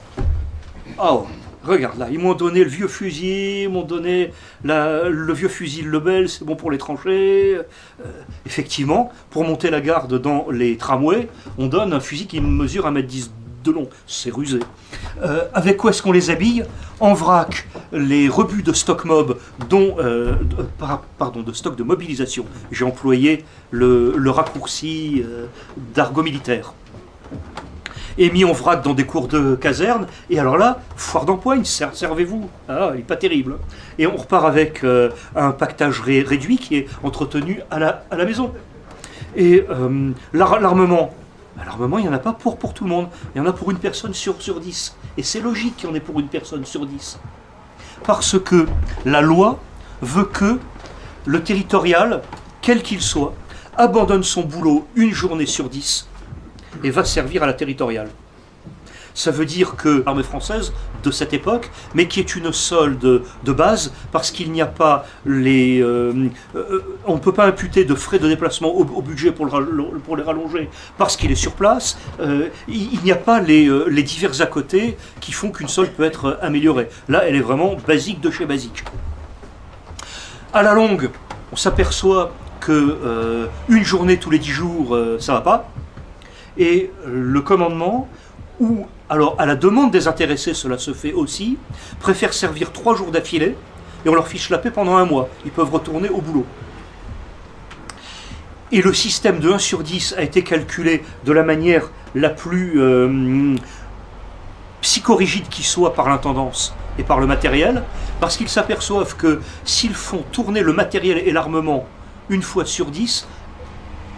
« Oh, Regarde là, ils m'ont donné le vieux fusil, ils m'ont donné le vieux fusil Lebel, c'est bon pour les tranchées. Effectivement, pour monter la garde dans les tramways, on donne un fusil qui mesure 1,10 m de long. C'est rusé. Avec quoi est-ce qu'on les habille? En vrac, les rebuts de stock mob, de stock de mobilisation. J'ai employé le raccourci d'argot militaire. Et mis en vrac dans des cours de caserne, et alors là, foire d'empoigne, servez-vous. Ah, il n'est pas terrible. Et on repart avec un pactage réduit qui est entretenu à la maison. Et l'armement, il n'y en a pas pour tout le monde. Il y en a pour une personne sur 10. Et c'est logique qu'il y en ait pour une personne sur 10. Parce que la loi veut que le territorial, quel qu'il soit, abandonne son boulot une journée sur 10 et va servir à la territoriale. Ça veut dire que l'armée française de cette époque, mais qui est une solde de base, parce qu'il n'y a pas on ne peut pas imputer de frais de déplacement au budget pour les rallonger, parce qu'il est sur place, il n'y a pas les divers à côté qui font qu'une solde peut être améliorée. Là, elle est vraiment basique de chez basique. À la longue, on s'aperçoit que une journée tous les 10 jours, ça ne va pas. Et le commandement, ou alors à la demande des intéressés, cela se fait aussi, préfère servir 3 jours d'affilée et on leur fiche la paix pendant 1 mois. Ils peuvent retourner au boulot. Et le système de 1 sur 10 a été calculé de la manière la plus psychorigide qui soit par l'intendance et par le matériel, parce qu'ils s'aperçoivent que s'ils font tourner le matériel et l'armement 1 fois sur 10,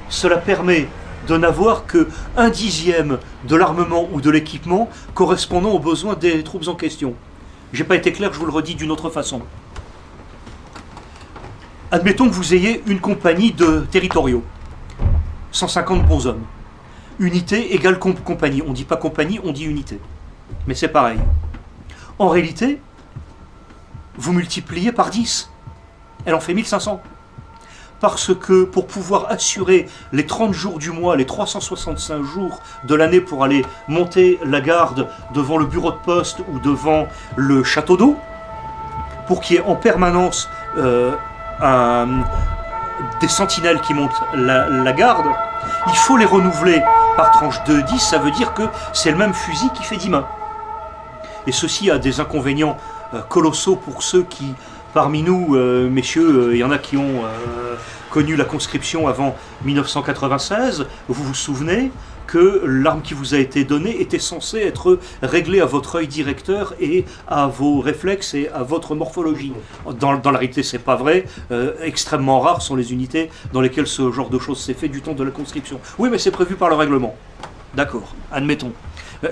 cela permet de n'avoir que 1/10 de l'armement ou de l'équipement correspondant aux besoins des troupes en question. J'ai pas été clair, je vous le redis d'une autre façon. Admettons que vous ayez une compagnie de territoriaux, 150 bons hommes. Unité égale compagnie. On ne dit pas compagnie, on dit unité. Mais c'est pareil. En réalité, vous multipliez par 10. Elle en fait 1500. Parce que pour pouvoir assurer les 30 jours du mois, les 365 jours de l'année pour aller monter la garde devant le bureau de poste ou devant le château d'eau, pour qu'il y ait en permanence des sentinelles qui montent la garde, il faut les renouveler par tranche de 10, ça veut dire que c'est le même fusil qui fait 10 mains. Et ceci a des inconvénients colossaux pour ceux qui, parmi nous, messieurs, il y en a qui ont connu la conscription avant 1996, vous vous souvenez que l'arme qui vous a été donnée était censée être réglée à votre œil directeur et à vos réflexes et à votre morphologie. Dans la réalité, c'est pas vrai. Extrêmement rares sont les unités dans lesquelles ce genre de choses s'est fait du temps de la conscription. Oui, mais c'est prévu par le règlement. D'accord, admettons.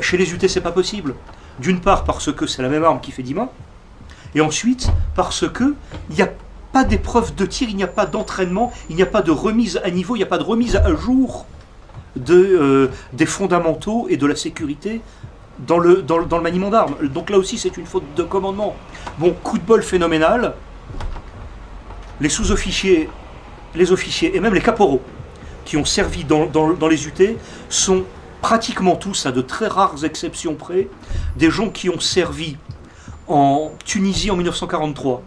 Chez les UT, c'est pas possible. D'une part, parce que c'est la même arme qui fait 10 mains, et ensuite, parce que il n'y a pas d'épreuve de tir, il n'y a pas d'entraînement, il n'y a pas de remise à niveau, il n'y a pas de remise à jour des fondamentaux et de la sécurité dans le maniement d'armes. Donc là aussi, c'est une faute de commandement. Bon, coup de bol phénoménal, les sous-officiers, les officiers et même les caporaux qui ont servi dans les UT sont pratiquement tous, à de très rares exceptions près, des gens qui ont servi en Tunisie en 1943,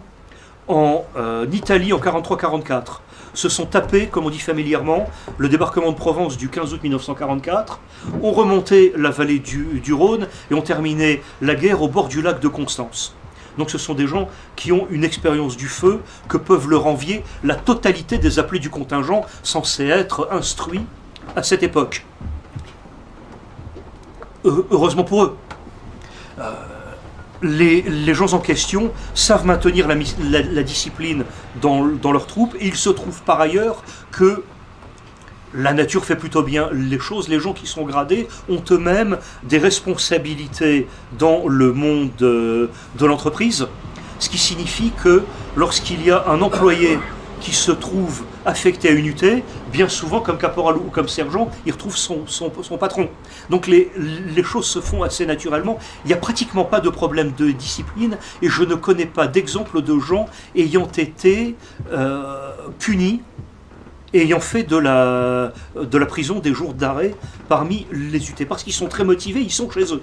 en Italie en 43-44, se sont tapés, comme on dit familièrement, le débarquement de Provence du 15 août 1944, ont remonté la vallée du Rhône et ont terminé la guerre au bord du lac de Constance. Donc ce sont des gens qui ont une expérience du feu que peuvent leur envier la totalité des appelés du contingent censés être instruits à cette époque. Heureusement pour eux. Les gens en question savent maintenir la discipline dans leurs troupes, et il se trouve par ailleurs que la nature fait plutôt bien les choses. Les gens qui sont gradés ont eux-mêmes des responsabilités dans le monde de l'entreprise, ce qui signifie que lorsqu'il y a un employé qui se trouve affecté à une UT, bien souvent, comme caporal ou comme sergent, il retrouve son patron. Donc les choses se font assez naturellement. Il n'y a pratiquement pas de problème de discipline, et je ne connais pas d'exemple de gens ayant été punis et ayant fait de la prison des jours d'arrêt parmi les UT, parce qu'ils sont très motivés, ils sont chez eux.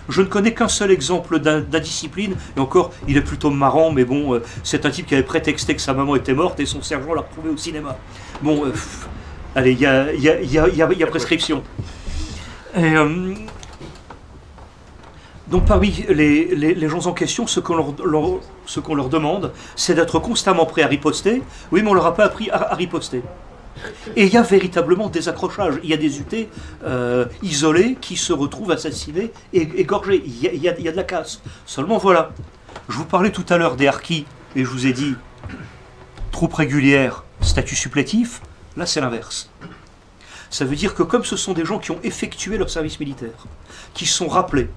Je ne connais qu'un seul exemple d'indiscipline, et encore, il est plutôt marrant, mais bon, c'est un type qui avait prétexté que sa maman était morte et son sergent l'a retrouvé au cinéma. Bon, allez, il y a prescription. Et, donc parmi les gens en question, ce qu'on leur demande, c'est d'être constamment prêt à riposter. Oui, mais on ne leur a pas appris à riposter. Et il y a véritablement des accrochages. Il y a des UT isolés qui se retrouvent assassinés et égorgés. Il y a de la casse. Seulement voilà, je vous parlais tout à l'heure des harkis, et je vous ai dit, troupes régulières, statut supplétif, là c'est l'inverse. Ça veut dire que comme ce sont des gens qui ont effectué leur service militaire, qui sont rappelés,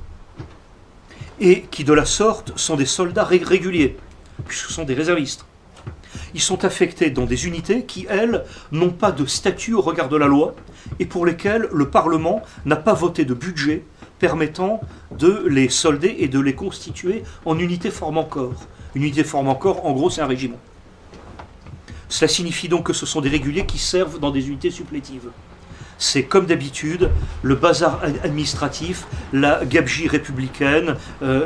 et qui de la sorte sont des soldats réguliers, puisque ce sont des réservistes. Ils sont affectés dans des unités qui, elles, n'ont pas de statut au regard de la loi, et pour lesquelles le Parlement n'a pas voté de budget permettant de les solder et de les constituer en unités formant corps. Une unité formant corps, en gros, c'est un régiment. Cela signifie donc que ce sont des réguliers qui servent dans des unités supplétives. C'est comme d'habitude le bazar administratif, la gabegie républicaine,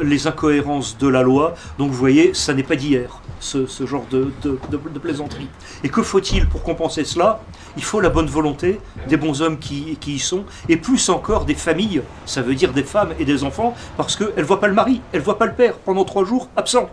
les incohérences de la loi. Donc vous voyez, ça n'est pas d'hier, ce genre de plaisanterie. Et que faut-il pour compenser cela? Il faut la bonne volonté des bons hommes qui y sont, et plus encore des familles, ça veut dire des femmes et des enfants, parce qu'elles ne voient pas le mari, elles ne voient pas le père pendant 3 jours absent.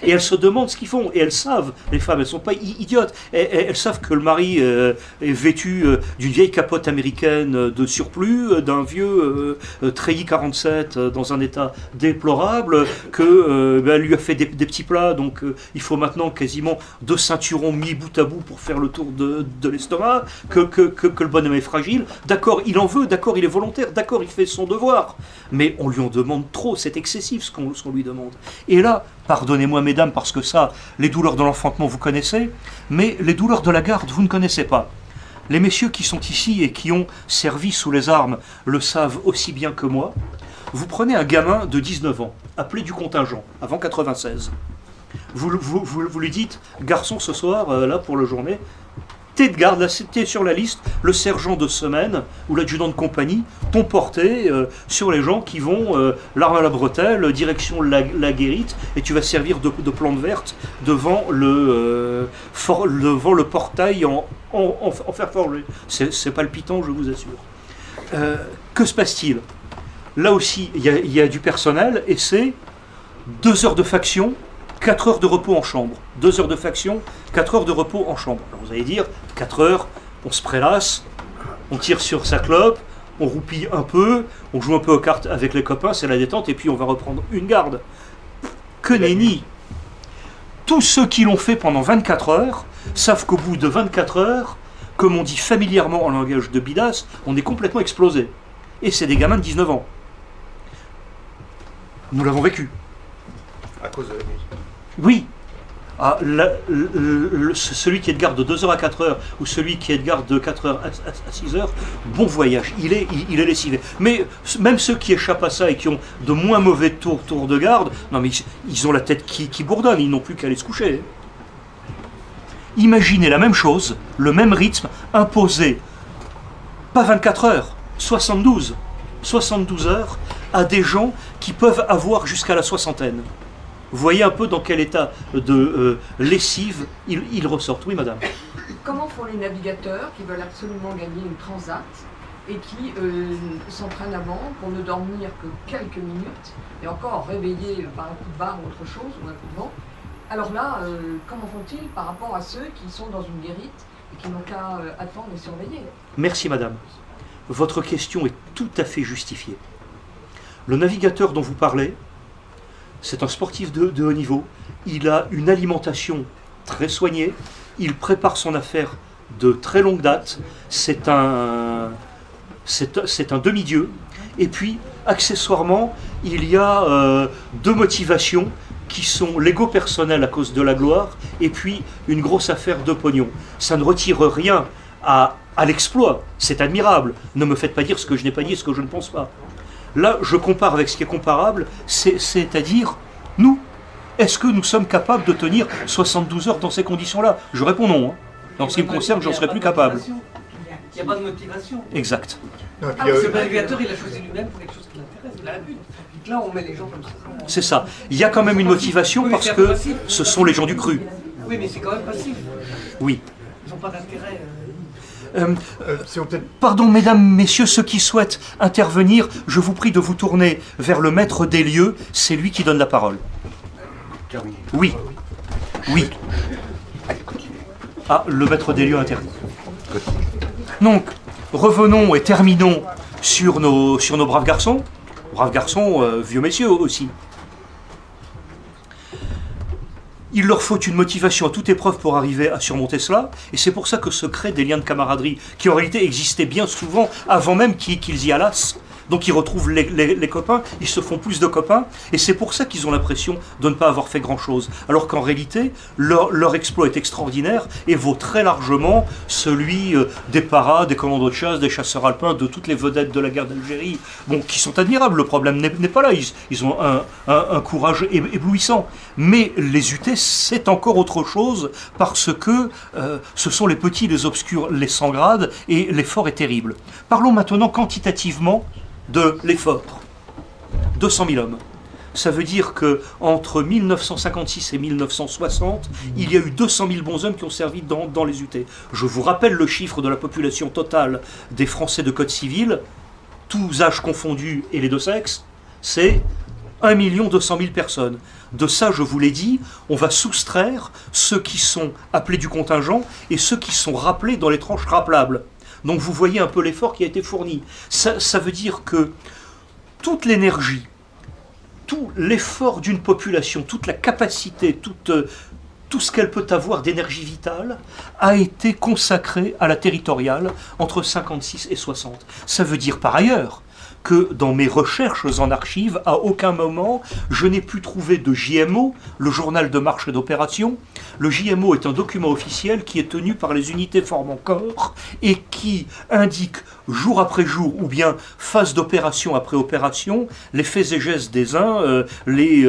Et elles se demandent ce qu'ils font, et elles savent, les femmes, elles ne sont pas idiotes, elles savent que le mari est vêtu d'une vieille capote américaine de surplus, d'un vieux treillis 47 dans un état déplorable, que lui a fait des petits plats, donc il faut maintenant quasiment 2 ceinturons mis bout à bout pour faire le tour de l'estomac, que le bonhomme est fragile. D'accord, il en veut, d'accord, il est volontaire, d'accord, il fait son devoir, mais on lui en demande trop, c'est excessif ce qu'on lui demande. Et là, pardonnez-moi mesdames, parce que ça, les douleurs de l'enfantement vous connaissez, mais les douleurs de la garde vous ne connaissez pas. Les messieurs qui sont ici et qui ont servi sous les armes le savent aussi bien que moi. Vous prenez un gamin de 19 ans, appelé du contingent, avant 96. Vous lui dites, garçon ce soir, là pour la journée, t'es de garde, là t'es sur la liste, le sergent de semaine ou l'adjudant de compagnie t'ont porté sur les gens qui vont l'arme à la bretelle, direction la guérite, et tu vas servir de plante verte devant le portail en fer forgé. C'est palpitant, je vous assure. Que se passe-t-il? Là aussi, il y a du personnel, et c'est 2 heures de faction, 4 heures de repos en chambre. 2 heures de faction, 4 heures de repos en chambre. Alors vous allez dire, 4 heures, on se prélasse, on tire sur sa clope, on roupille un peu, on joue un peu aux cartes avec les copains, c'est la détente, et puis on va reprendre une garde. Que nenni! Tous ceux qui l'ont fait pendant 24 heures savent qu'au bout de 24 heures, comme on dit familièrement en langage de bidas, on est complètement explosé. Et c'est des gamins de 19 ans. Nous l'avons vécu. À cause de la nuit. Oui. Ah, celui qui est de garde de 2 heures à 4 heures, ou celui qui est de garde de 4 heures à 6 heures, bon voyage, il est lessivé. Mais même ceux qui échappent à ça et qui ont de moins mauvais tours de garde, non mais ils ont la tête qui bourdonne, ils n'ont plus qu'à aller se coucher. Imaginez la même chose, le même rythme imposé, pas 24 heures, 72 heures à des gens qui peuvent avoir jusqu'à la soixantaine. Vous voyez un peu dans quel état de lessive ils ressortent. Oui, madame. Comment font les navigateurs qui veulent absolument gagner une transat et qui s'entraînent avant pour ne dormir que quelques minutes et encore réveillés par un coup de barre ou autre chose, ou un coup de vent? Alors là, comment font-ils par rapport à ceux qui sont dans une guérite et qui n'ont qu'à attendre et surveiller? Merci, madame. Votre question est tout à fait justifiée. Le navigateur dont vous parlez, c'est un sportif de haut niveau. Il a une alimentation très soignée. Il prépare son affaire de très longue date. C'est un demi-dieu. Et puis, accessoirement, il y a 2 motivations qui sont l'ego personnel à cause de la gloire et puis une grosse affaire de pognon. Ça ne retire rien à l'exploit. C'est admirable. Ne me faites pas dire ce que je n'ai pas dit et ce que je ne pense pas. Là, je compare avec ce qui est comparable, c'est-à-dire, nous, est-ce que nous sommes capables de tenir 72 heures dans ces conditions-là? Je réponds non. Hein. En ce qui me concerne, j'en serais plus capable. Il n'y a pas de motivation. Exact. Non, et puis, Parce que le navigateur, il a choisi lui-même pour quelque chose qui l'intéresse, il a un but. Là, on met les gens comme ça. C'est ça. Il y a quand même une motivation parce que ce sont les gens du cru. Oui, mais c'est quand même passif. Oui. Ils n'ont pas d'intérêt. Pardon, mesdames, messieurs, ceux qui souhaitent intervenir, je vous prie de vous tourner vers le maître des lieux. C'est lui qui donne la parole. Oui. Oui. Ah, le maître des lieux interdit. Donc, revenons et terminons sur nos braves garçons. Braves garçons, vieux messieurs aussi. Il leur faut une motivation à toute épreuve pour arriver à surmonter cela, et c'est pour ça que se créent des liens de camaraderie qui en réalité existaient bien souvent avant même qu'ils y allassent. Donc ils retrouvent les copains, ils se font plus de copains, et c'est pour ça qu'ils ont l'impression de ne pas avoir fait grand-chose. Alors qu'en réalité, leur exploit est extraordinaire et vaut très largement celui des paras, des commandos de chasse, des chasseurs alpins, de toutes les vedettes de la guerre d'Algérie, bon, qui sont admirables. Le problème n'est pas là, ils ont un courage éblouissant. Mais les UT, c'est encore autre chose, parce que ce sont les petits, les obscurs, les sans grade, et l'effort est terrible. Parlons maintenant quantitativement de l'effort. 200 000 hommes. Ça veut dire qu'entre 1956 et 1960, il y a eu 200 000 bonshommes qui ont servi dans les UT. Je vous rappelle le chiffre de la population totale des Français de Code civil, tous âges confondus et les deux sexes, c'est 1 200 000 personnes. De ça, je vous l'ai dit, on va soustraire ceux qui sont appelés du contingent et ceux qui sont rappelés dans les tranches rappelables. Donc vous voyez un peu l'effort qui a été fourni. Ça veut dire que toute l'énergie, tout l'effort d'une population, toute la capacité, tout ce qu'elle peut avoir d'énergie vitale a été consacré à la territoriale entre 56 et 60. Ça veut dire par ailleurs que dans mes recherches en archives, à aucun moment, je n'ai pu trouver de JMO, le journal de marche et d'opération. Le JMO est un document officiel qui est tenu par les unités formant corps et qui indique jour après jour, ou bien phase d'opération après opération, les faits et gestes des uns, les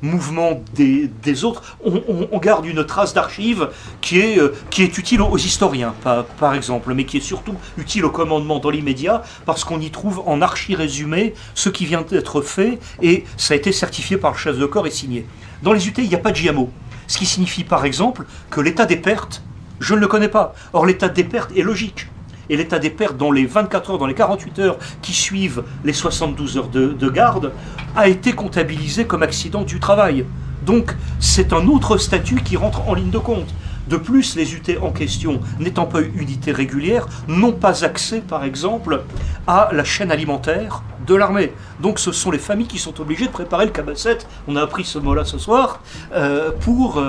mouvements des autres. On garde une trace d'archives qui est utile aux historiens, par exemple, mais qui est surtout utile au commandement dans l'immédiat, parce qu'on y trouve en archi-résumé ce qui vient d'être fait, et ça a été certifié par le chef de corps et signé. Dans les UT, il n'y a pas de JMO, ce qui signifie par exemple que l'état des pertes, je ne le connais pas. Or l'état des pertes est logique. Et l'état des pertes dans les 24 heures, dans les 48 heures qui suivent les 72 heures de garde, a été comptabilisé comme accident du travail. Donc c'est un autre statut qui rentre en ligne de compte. De plus, les UT en question, n'étant pas unités régulières, n'ont pas accès, par exemple, à la chaîne alimentaire de l'armée. Donc ce sont les familles qui sont obligées de préparer le cabassette, on a appris ce mot-là ce soir, pour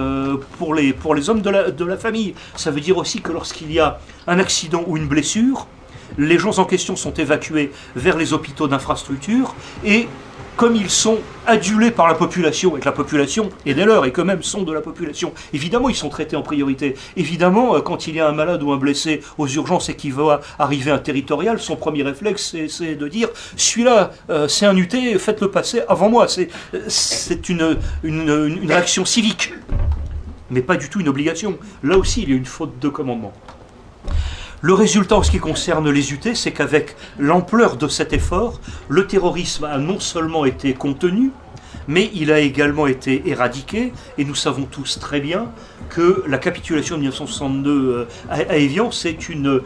les hommes de la famille. Ça veut dire aussi que lorsqu'il y a un accident ou une blessure, les gens en question sont évacués vers les hôpitaux d'infrastructure, et comme ils sont adulés par la population, et que la population est des leurs, et qu'eux-mêmes sont de la population, évidemment ils sont traités en priorité. Évidemment, quand il y a un malade ou un blessé aux urgences et qu'il va arriver à un territorial, son premier réflexe c'est de dire « celui-là, c'est un UT, faites-le passer avant moi ». C'est une réaction civique, mais pas du tout une obligation. Là aussi, il y a une faute de commandement. Le résultat en ce qui concerne les UT, c'est qu'avec l'ampleur de cet effort, le terrorisme a non seulement été contenu, mais il a également été éradiqué, et nous savons tous très bien que la capitulation de 1962 à Évian, c'est une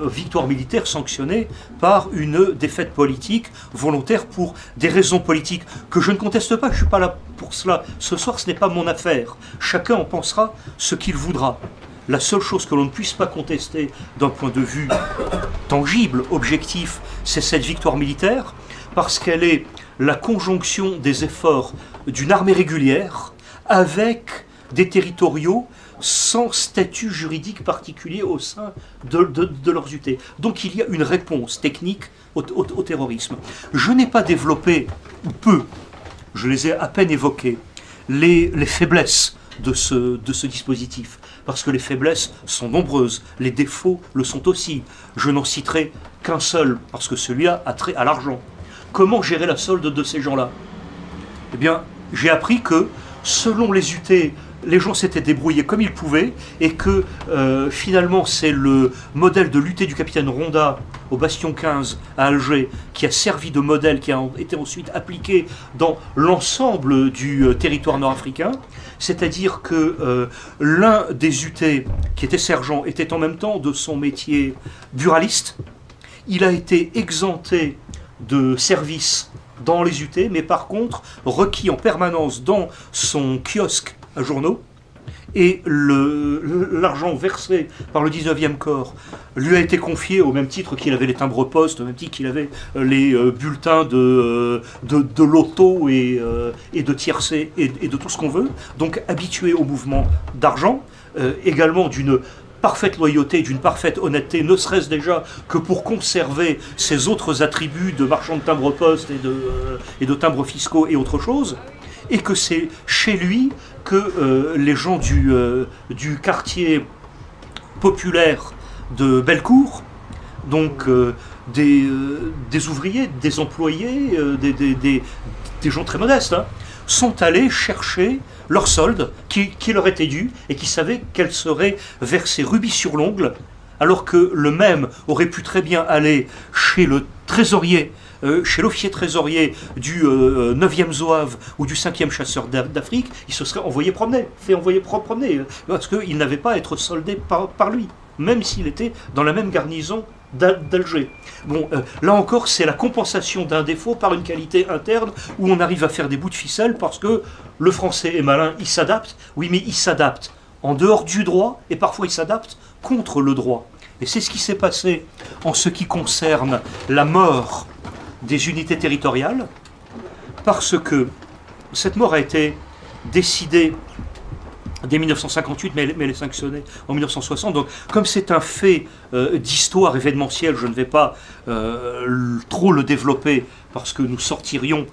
victoire militaire sanctionnée par une défaite politique volontaire pour des raisons politiques que je ne conteste pas, je ne suis pas là pour cela. Ce soir, ce n'est pas mon affaire. Chacun en pensera ce qu'il voudra. La seule chose que l'on ne puisse pas contester d'un point de vue tangible, objectif, c'est cette victoire militaire, parce qu'elle est la conjonction des efforts d'une armée régulière avec des territoriaux sans statut juridique particulier au sein de leurs UT. Donc il y a une réponse technique au terrorisme. Je n'ai pas développé, ou peu, je les ai à peine évoquées, les faiblesses de ce dispositif. Parce que les faiblesses sont nombreuses, les défauts le sont aussi. Je n'en citerai qu'un seul, parce que celui-là a trait à l'argent. Comment gérer la solde de ces gens-là? Eh bien, j'ai appris que, selon les UT les gens s'étaient débrouillés comme ils pouvaient et que finalement c'est le modèle de l'UT du capitaine Ronda au Bastion 15 à Alger qui a servi de modèle, qui a été ensuite appliqué dans l'ensemble du territoire nord-africain. C'est-à-dire que l'un des UT qui était sergent était en même temps de son métier buraliste. Il a été exempté de service dans les UT, mais par contre requis en permanence dans son kiosque à journaux, et l'argent versé par le 19e corps lui a été confié au même titre qu'il avait les timbres-poste, au même titre qu'il avait les bulletins de loto et de tiercé et de tout ce qu'on veut, donc habitué au mouvement d'argent, également d'une parfaite loyauté, d'une parfaite honnêteté, ne serait-ce déjà que pour conserver ses autres attributs de marchand de timbres-poste et de timbres fiscaux et autre chose, et que c'est chez lui que les gens du quartier populaire de Bellecour, donc des ouvriers, des employés, des gens très modestes, hein, sont allés chercher leur solde qui leur était dû et qui savaient qu'elle serait versée rubis sur l'ongle, alors que le même aurait pu très bien aller chez le trésorier, chez l'officier trésorier du 9e Zouave ou du 5e chasseur d'Afrique, il se serait fait envoyer promener, parce qu'il n'avait pas à être soldé par lui, même s'il était dans la même garnison d'Alger. Bon, là encore, c'est la compensation d'un défaut par une qualité interne où on arrive à faire des bouts de ficelle parce que le français est malin, il s'adapte, oui, mais il s'adapte en dehors du droit et parfois il s'adapte contre le droit. Et c'est ce qui s'est passé en ce qui concerne la mort des unités territoriales, parce que cette mort a été décidée dès 1958, mais elle est sanctionnée en 1960. Donc, comme c'est un fait d'histoire événementielle, je ne vais pas trop le développer parce que nous sortirions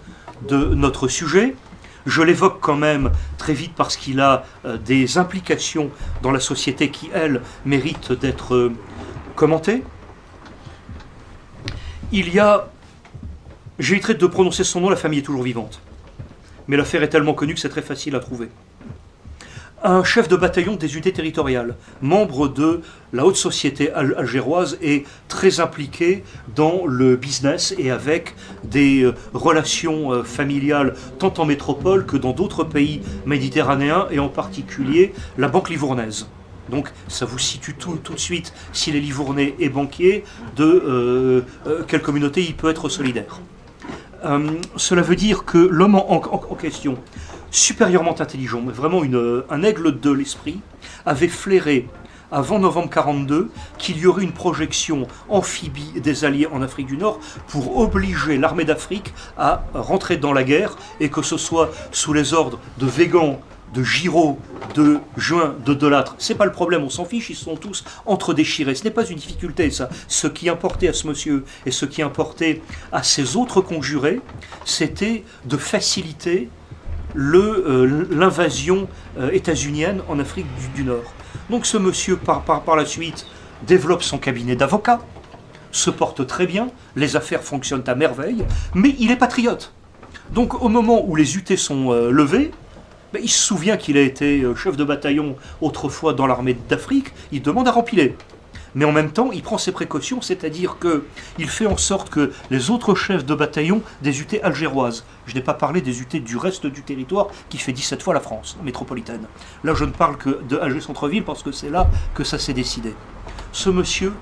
de notre sujet. Je l'évoque quand même très vite parce qu'il a des implications dans la société qui, elles, méritent d'être commentées. Il y a, j'éviterai de prononcer son nom, la famille est toujours vivante. Mais l'affaire est tellement connue que c'est très facile à trouver. Un chef de bataillon des unités territoriales, membre de la haute société algéroise et très impliqué dans le business et avec des relations familiales tant en métropole que dans d'autres pays méditerranéens et en particulier la Banque livournaise. Donc ça vous situe tout de suite, s'il est livournais et banquier, de quelle communauté il peut être solidaire. Cela veut dire que l'homme en question, supérieurement intelligent, mais vraiment un aigle de l'esprit, avait flairé avant novembre 1942 qu'il y aurait une projection amphibie des Alliés en Afrique du Nord pour obliger l'armée d'Afrique à rentrer dans la guerre, et que ce soit sous les ordres de Weygand, de Giraud, de Juin, de Delattre. C'est pas le problème, on s'en fiche, ils sont tous entre-déchirés. Ce n'est pas une difficulté, ça. Ce qui importait à ce monsieur et ce qui importait à ses autres conjurés, c'était de faciliter l'invasion états-unienne en Afrique du Nord. Donc ce monsieur, par la suite, développe son cabinet d'avocats, se porte très bien, les affaires fonctionnent à merveille, mais il est patriote. Donc au moment où les UT sont levés, il se souvient qu'il a été chef de bataillon autrefois dans l'armée d'Afrique, il demande à rempiler. Mais en même temps, il prend ses précautions, c'est-à-dire qu'il fait en sorte que les autres chefs de bataillon des UT algéroises, je n'ai pas parlé des UT du reste du territoire qui fait 17 fois la France métropolitaine. Là, je ne parle que de Alger Centre-Ville parce que c'est là que ça s'est décidé. Ce monsieur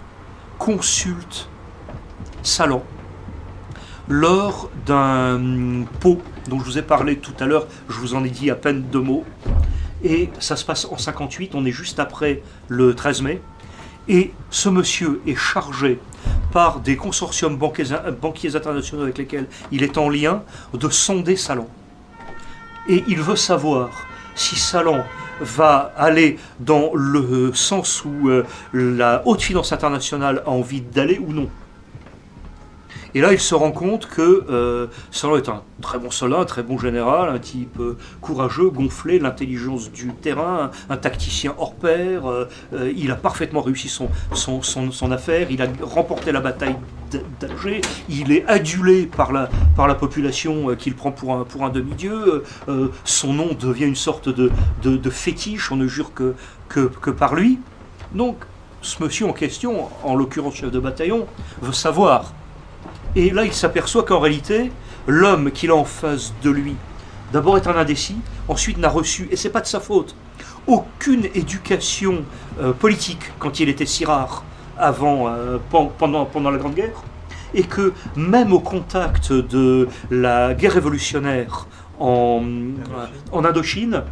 consulte Salan lors d'un pot dont je vous ai parlé tout à l'heure, je vous en ai dit à peine 2 mots, et ça se passe en 58, on est juste après le 13 mai, et ce monsieur est chargé par des consortiums banquiers internationaux avec lesquels il est en lien de sonder Salan. Et il veut savoir si Salan va aller dans le sens où la haute finance internationale a envie d'aller ou non. Et là, il se rend compte que Salan est un très bon soldat, un très bon général, un type courageux, gonflé, l'intelligence du terrain, un tacticien hors pair. Il a parfaitement réussi son affaire, il a remporté la bataille d'Alger, il est adulé par la population qu'il prend pour un demi-dieu. Son nom devient une sorte de fétiche, on ne jure que par lui. Donc, ce monsieur en question, en l'occurrence chef de bataillon, veut savoir. Et là, il s'aperçoit qu'en réalité, l'homme qu'il a en face de lui, d'abord est un indécis, ensuite n'a reçu, et c'est pas de sa faute, aucune éducation politique quand il était si rare pendant la Grande Guerre, et que même au contact de la guerre révolutionnaire en Indochine,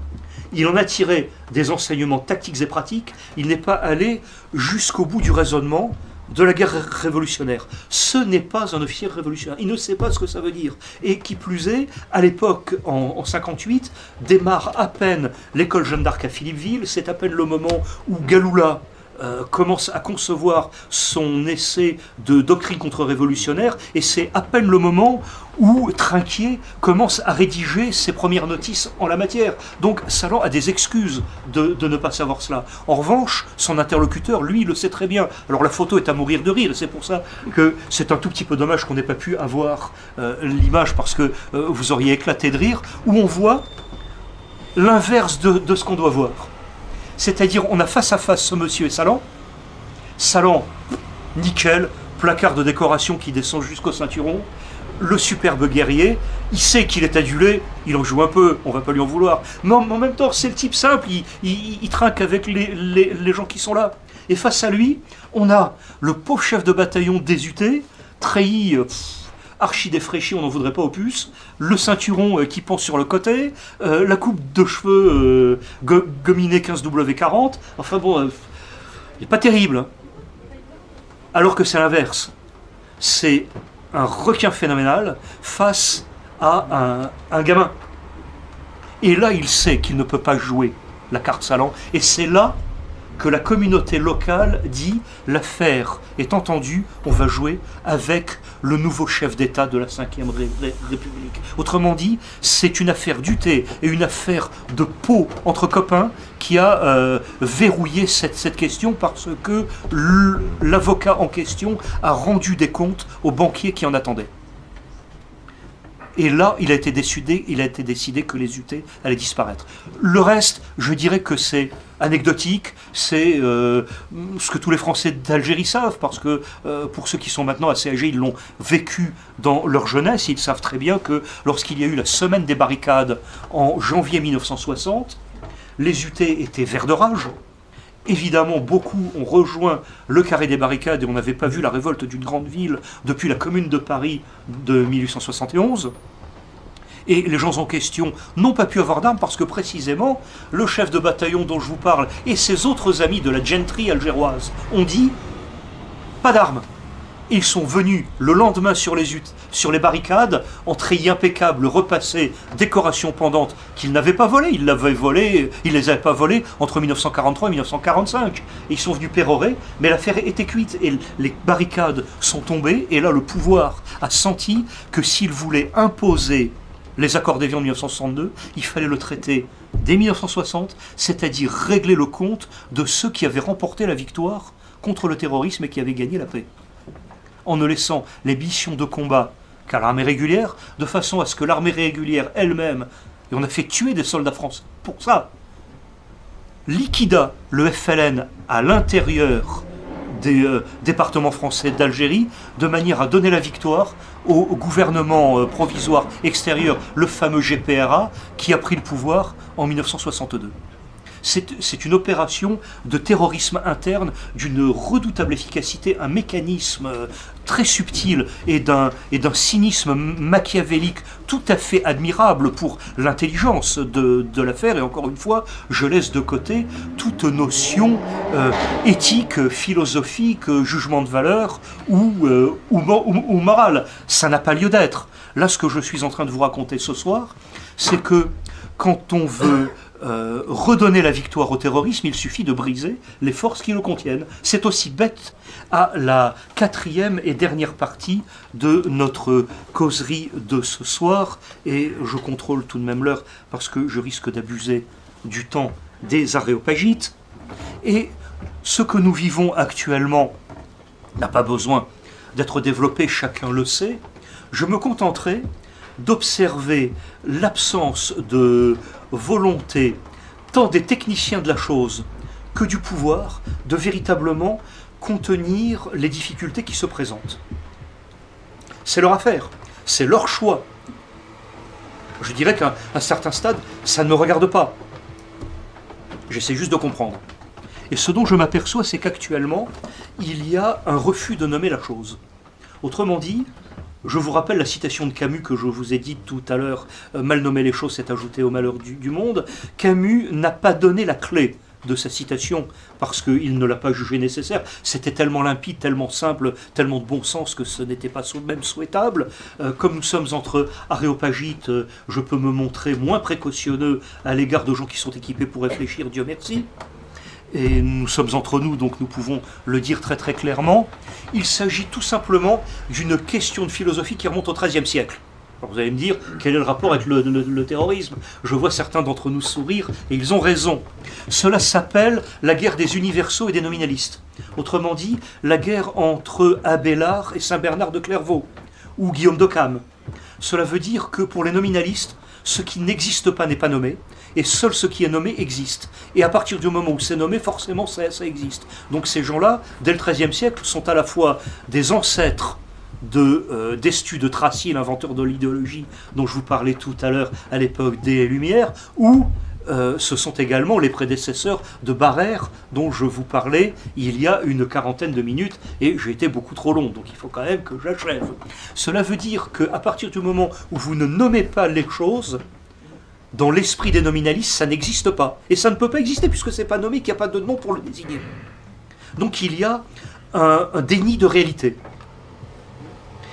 il en a tiré des enseignements tactiques et pratiques, il n'est pas allé jusqu'au bout du raisonnement de la guerre révolutionnaire. Ce n'est pas un officier révolutionnaire, il ne sait pas ce que ça veut dire. Et qui plus est, à l'époque, en 58, démarre à peine l'école Jeanne d'Arc à Philippeville, c'est à peine le moment où Galloula commence à concevoir son essai de doctrine contre-révolutionnaire, et c'est à peine le moment où Trinquier commence à rédiger ses premières notices en la matière. Donc Salan a des excuses de ne pas savoir cela. En revanche, son interlocuteur, lui, le sait très bien. Alors la photo est à mourir de rire, et c'est pour ça que c'est un tout petit peu dommage qu'on n'ait pas pu avoir l'image, parce que vous auriez éclaté de rire, où on voit l'inverse de ce qu'on doit voir. C'est-à-dire, on a face à face ce monsieur et Salan. Salan, nickel, placard de décoration qui descend jusqu'au ceinturon. Le superbe guerrier, il sait qu'il est adulé, il en joue un peu, on va pas lui en vouloir. Mais en même temps, c'est le type simple, il trinque avec les gens qui sont là. Et face à lui, on a le pauvre chef de bataillon désuté, treillis, archi défraîchi, on n'en voudrait pas aux puces, le ceinturon qui pend sur le côté, la coupe de cheveux gominée 15W40, enfin bon, il n'est pas terrible. Hein. Alors que c'est l'inverse. C'est un requin phénoménal face à un gamin. Et là, il sait qu'il ne peut pas jouer la carte Salan, et c'est là que la communauté locale dit « l'affaire est entendue, on va jouer avec le nouveau chef d'État de la Ve République ». Autrement dit, c'est une affaire d'UT et une affaire de peau entre copains qui a verrouillé cette question, parce que l'avocat en question a rendu des comptes aux banquiers qui en attendaient. Et là, il a été décidé que les UT allaient disparaître. Le reste, je dirais que c'est anecdotique, c'est ce que tous les Français d'Algérie savent, parce que pour ceux qui sont maintenant assez âgés, ils l'ont vécu dans leur jeunesse, ils savent très bien que lorsqu'il y a eu la semaine des barricades en janvier 1960, les UT étaient verts de rage. Évidemment, beaucoup ont rejoint le carré des barricades, et on n'avait pas vu la révolte d'une grande ville depuis la Commune de Paris de 1871. Et les gens en question n'ont pas pu avoir d'armes parce que précisément, le chef de bataillon dont je vous parle et ses autres amis de la gentry algéroise ont dit « pas d'armes ». Ils sont venus le lendemain sur les barricades, en treillis impeccable, repassés, décorations pendantes qu'ils n'avaient pas volées. Ils les avaient pas volées entre 1943 et 1945. Et ils sont venus pérorer, mais l'affaire était cuite. Et les barricades sont tombées, et là le pouvoir a senti que s'il voulait imposer les accords d'Évian de 1962, il fallait le traiter dès 1960, c'est-à-dire régler le compte de ceux qui avaient remporté la victoire contre le terrorisme et qui avaient gagné la paix, en ne laissant les missions de combat qu'à l'armée régulière, de façon à ce que l'armée régulière elle-même, et on a fait tuer des soldats français pour ça, liquida le FLN à l'intérieur des départements français d'Algérie, de manière à donner la victoire au gouvernement provisoire extérieur, le fameux GPRA, qui a pris le pouvoir en 1962. C'est une opération de terrorisme interne d'une redoutable efficacité, un mécanisme très subtil et d'un cynisme machiavélique tout à fait admirable pour l'intelligence de l'affaire. Et encore une fois, je laisse de côté toute notion éthique, philosophique, jugement de valeur ou morale. Ça n'a pas lieu d'être. Là, ce que je suis en train de vous raconter ce soir, c'est que quand on veut redonner la victoire au terrorisme, il suffit de briser les forces qui le contiennent. C'est aussi bête à la 4e et dernière partie de notre causerie de ce soir, et je contrôle tout de même l'heure parce que je risque d'abuser du temps des aréopagites. Et ce que nous vivons actuellement n'a pas besoin d'être développé, chacun le sait. Je me contenterai d'observer l'absence de volonté tant des techniciens de la chose que du pouvoir de véritablement contenir les difficultés qui se présentent. C'est leur affaire, c'est leur choix. Je dirais qu'à un certain stade, ça ne me regarde pas. J'essaie juste de comprendre. Et ce dont je m'aperçois, c'est qu'actuellement, il y a un refus de nommer la chose. Autrement dit, je vous rappelle la citation de Camus que je vous ai dite tout à l'heure, mal nommer les choses, c'est ajouter au malheur du monde. Camus n'a pas donné la clé de sa citation parce qu'il ne l'a pas jugé nécessaire. C'était tellement limpide, tellement simple, tellement de bon sens que ce n'était pas même souhaitable. Comme nous sommes entre aréopagites, je peux me montrer moins précautionneux à l'égard de gens qui sont équipés pour réfléchir, Dieu merci. Et nous sommes entre nous, donc nous pouvons le dire très très clairement. Il s'agit tout simplement d'une question de philosophie qui remonte au XIIIe siècle. Alors vous allez me dire, quel est le rapport avec le terrorisme? Je vois certains d'entre nous sourire, et ils ont raison. Cela s'appelle la guerre des universaux et des nominalistes. Autrement dit, la guerre entre Abélard et Saint-Bernard de Clairvaux, ou Guillaume d'Occam. Cela veut dire que pour les nominalistes, ce qui n'existe pas n'est pas nommé, et seul ce qui est nommé existe. Et à partir du moment où c'est nommé, forcément ça existe. Donc ces gens-là, dès le XIIIe siècle, sont à la fois des ancêtres d'Estu de Tracy, l'inventeur de l'idéologie dont je vous parlais tout à l'heure à l'époque des Lumières, ou ce sont également les prédécesseurs de Barrère dont je vous parlais il y a une quarantaine de minutes, et j'ai été beaucoup trop long, donc il faut quand même que j'achève. Cela veut dire qu'à partir du moment où vous ne nommez pas les choses, dans l'esprit des nominalistes, ça n'existe pas. Et ça ne peut pas exister puisque ce n'est pas nommé, qu'il n'y a pas de nom pour le désigner. Donc il y a un déni de réalité.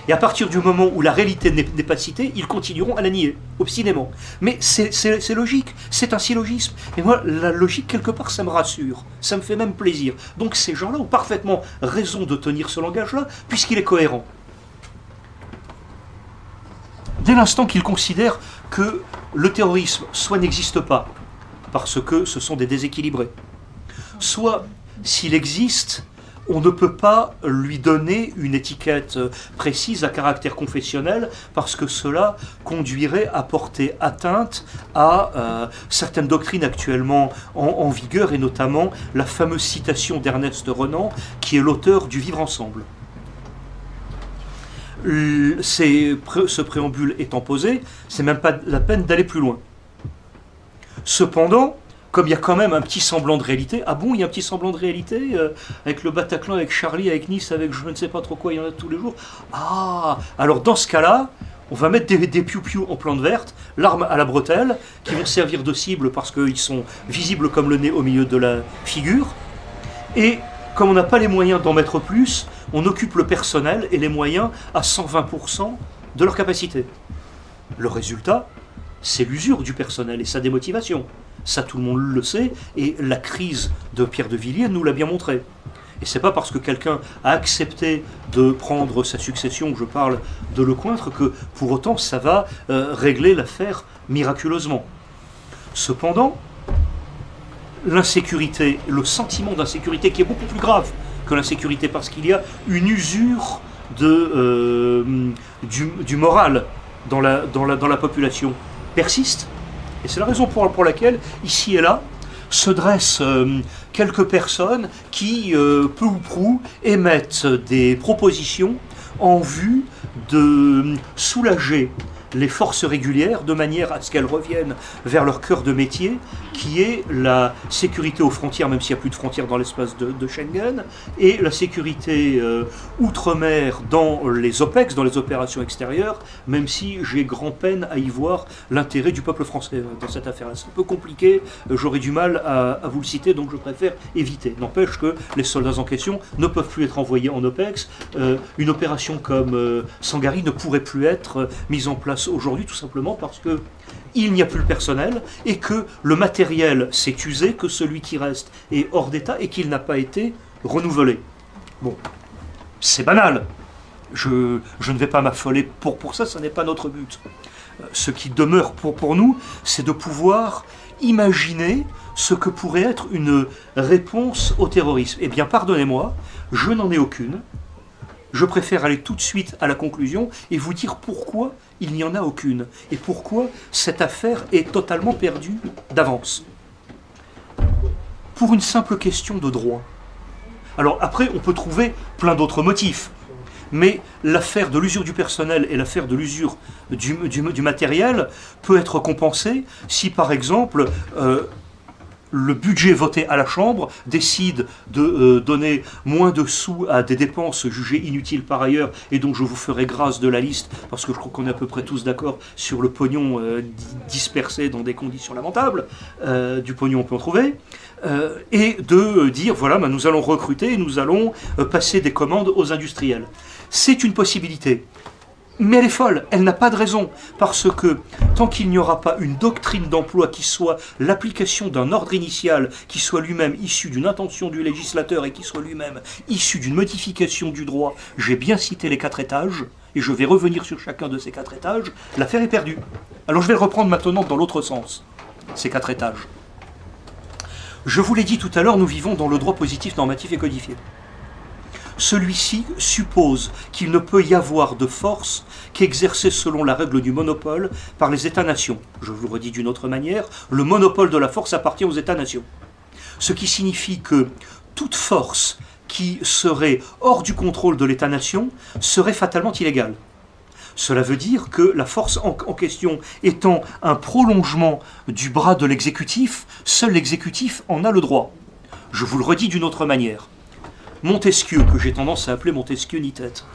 Et à partir du moment où la réalité n'est pas citée, ils continueront à la nier, obstinément. Mais c'est logique, c'est un syllogisme. Et moi, la logique, quelque part, ça me rassure, ça me fait même plaisir. Donc ces gens-là ont parfaitement raison de tenir ce langage-là, puisqu'il est cohérent. Dès l'instant qu'ils considèrent que le terrorisme soit n'existe pas, parce que ce sont des déséquilibrés, soit, s'il existe, on ne peut pas lui donner une étiquette précise à caractère confessionnel, parce que cela conduirait à porter atteinte à certaines doctrines actuellement en vigueur, et notamment la fameuse citation d'Ernest Renan, qui est l'auteur du Vivre ensemble. Ce préambule étant posé, c'est même pas la peine d'aller plus loin. Cependant, comme il y a quand même un petit semblant de réalité, ah bon, il y a un petit semblant de réalité avec le Bataclan, avec Charlie, avec Nice, avec je ne sais pas trop quoi, il y en a tous les jours. Ah, alors dans ce cas-là, on va mettre des piou-piou en plante verte, l'arme à la bretelle, qui vont servir de cible parce qu'ils sont visibles comme le nez au milieu de la figure, et comme on n'a pas les moyens d'en mettre plus, on occupe le personnel et les moyens à 120% de leur capacité. Le résultat, c'est l'usure du personnel et sa démotivation. Ça, tout le monde le sait, et la crise de Pierre de Villiers nous l'a bien montré. Et c'est pas parce que quelqu'un a accepté de prendre sa succession, je parle de Lecointre, que pour autant ça va régler l'affaire miraculeusement. Cependant, l'insécurité, le sentiment d'insécurité qui est beaucoup plus grave que l'insécurité, parce qu'il y a une usure du moral dans la population, persiste. Et c'est la raison pour laquelle, ici et là, se dressent quelques personnes qui, peu ou prou, émettent des propositions en vue de soulager les forces régulières de manière à ce qu'elles reviennent vers leur cœur de métier, qui est la sécurité aux frontières, même s'il n'y a plus de frontières dans l'espace de Schengen, et la sécurité outre-mer dans les OPEX, dans les opérations extérieures, même si j'ai grand peine à y voir l'intérêt du peuple français dans cette affaire-là. C'est un peu compliqué, j'aurais du mal à vous le citer, donc je préfère éviter. N'empêche que les soldats en question ne peuvent plus être envoyés en OPEX. Une opération comme Sangaré ne pourrait plus être mise en place passe aujourd'hui tout simplement parce que il n'y a plus le personnel et que le matériel s'est usé, que celui qui reste est hors d'état et qu'il n'a pas été renouvelé. Bon, c'est banal. Je ne vais pas m'affoler pour ça, ça n'est pas notre but. Ce qui demeure pour nous, c'est de pouvoir imaginer ce que pourrait être une réponse au terrorisme. Eh bien, pardonnez-moi, je n'en ai aucune. Je préfère aller tout de suite à la conclusion et vous dire pourquoi il n'y en a aucune et pourquoi cette affaire est totalement perdue d'avance. Pour une simple question de droit. Alors après, on peut trouver plein d'autres motifs. Mais l'affaire de l'usure du personnel et l'affaire de l'usure du matériel peut être compensée si, par exemple, le budget voté à la Chambre décide de donner moins de sous à des dépenses jugées inutiles par ailleurs, et donc je vous ferai grâce de la liste, parce que je crois qu'on est à peu près tous d'accord sur le pognon dispersé dans des conditions lamentables, du pognon on peut en trouver, et de dire, voilà, ben, nous allons recruter et nous allons passer des commandes aux industriels. C'est une possibilité. Mais elle est folle, elle n'a pas de raison, parce que tant qu'il n'y aura pas une doctrine d'emploi qui soit l'application d'un ordre initial, qui soit lui-même issu d'une intention du législateur et qui soit lui-même issu d'une modification du droit, j'ai bien cité les 4 étages, et je vais revenir sur chacun de ces 4 étages, l'affaire est perdue. Alors je vais le reprendre maintenant dans l'autre sens, ces 4 étages. Je vous l'ai dit tout à l'heure, nous vivons dans le droit positif, normatif et codifié. Celui-ci suppose qu'il ne peut y avoir de force qu'exercée selon la règle du monopole par les États-nations. Je vous le redis d'une autre manière, le monopole de la force appartient aux États-nations. Ce qui signifie que toute force qui serait hors du contrôle de l'État-nation serait fatalement illégale. Cela veut dire que la force en question étant un prolongement du bras de l'exécutif, seul l'exécutif en a le droit. Je vous le redis d'une autre manière. Montesquieu, que j'ai tendance à appeler Montesquieu ni tête,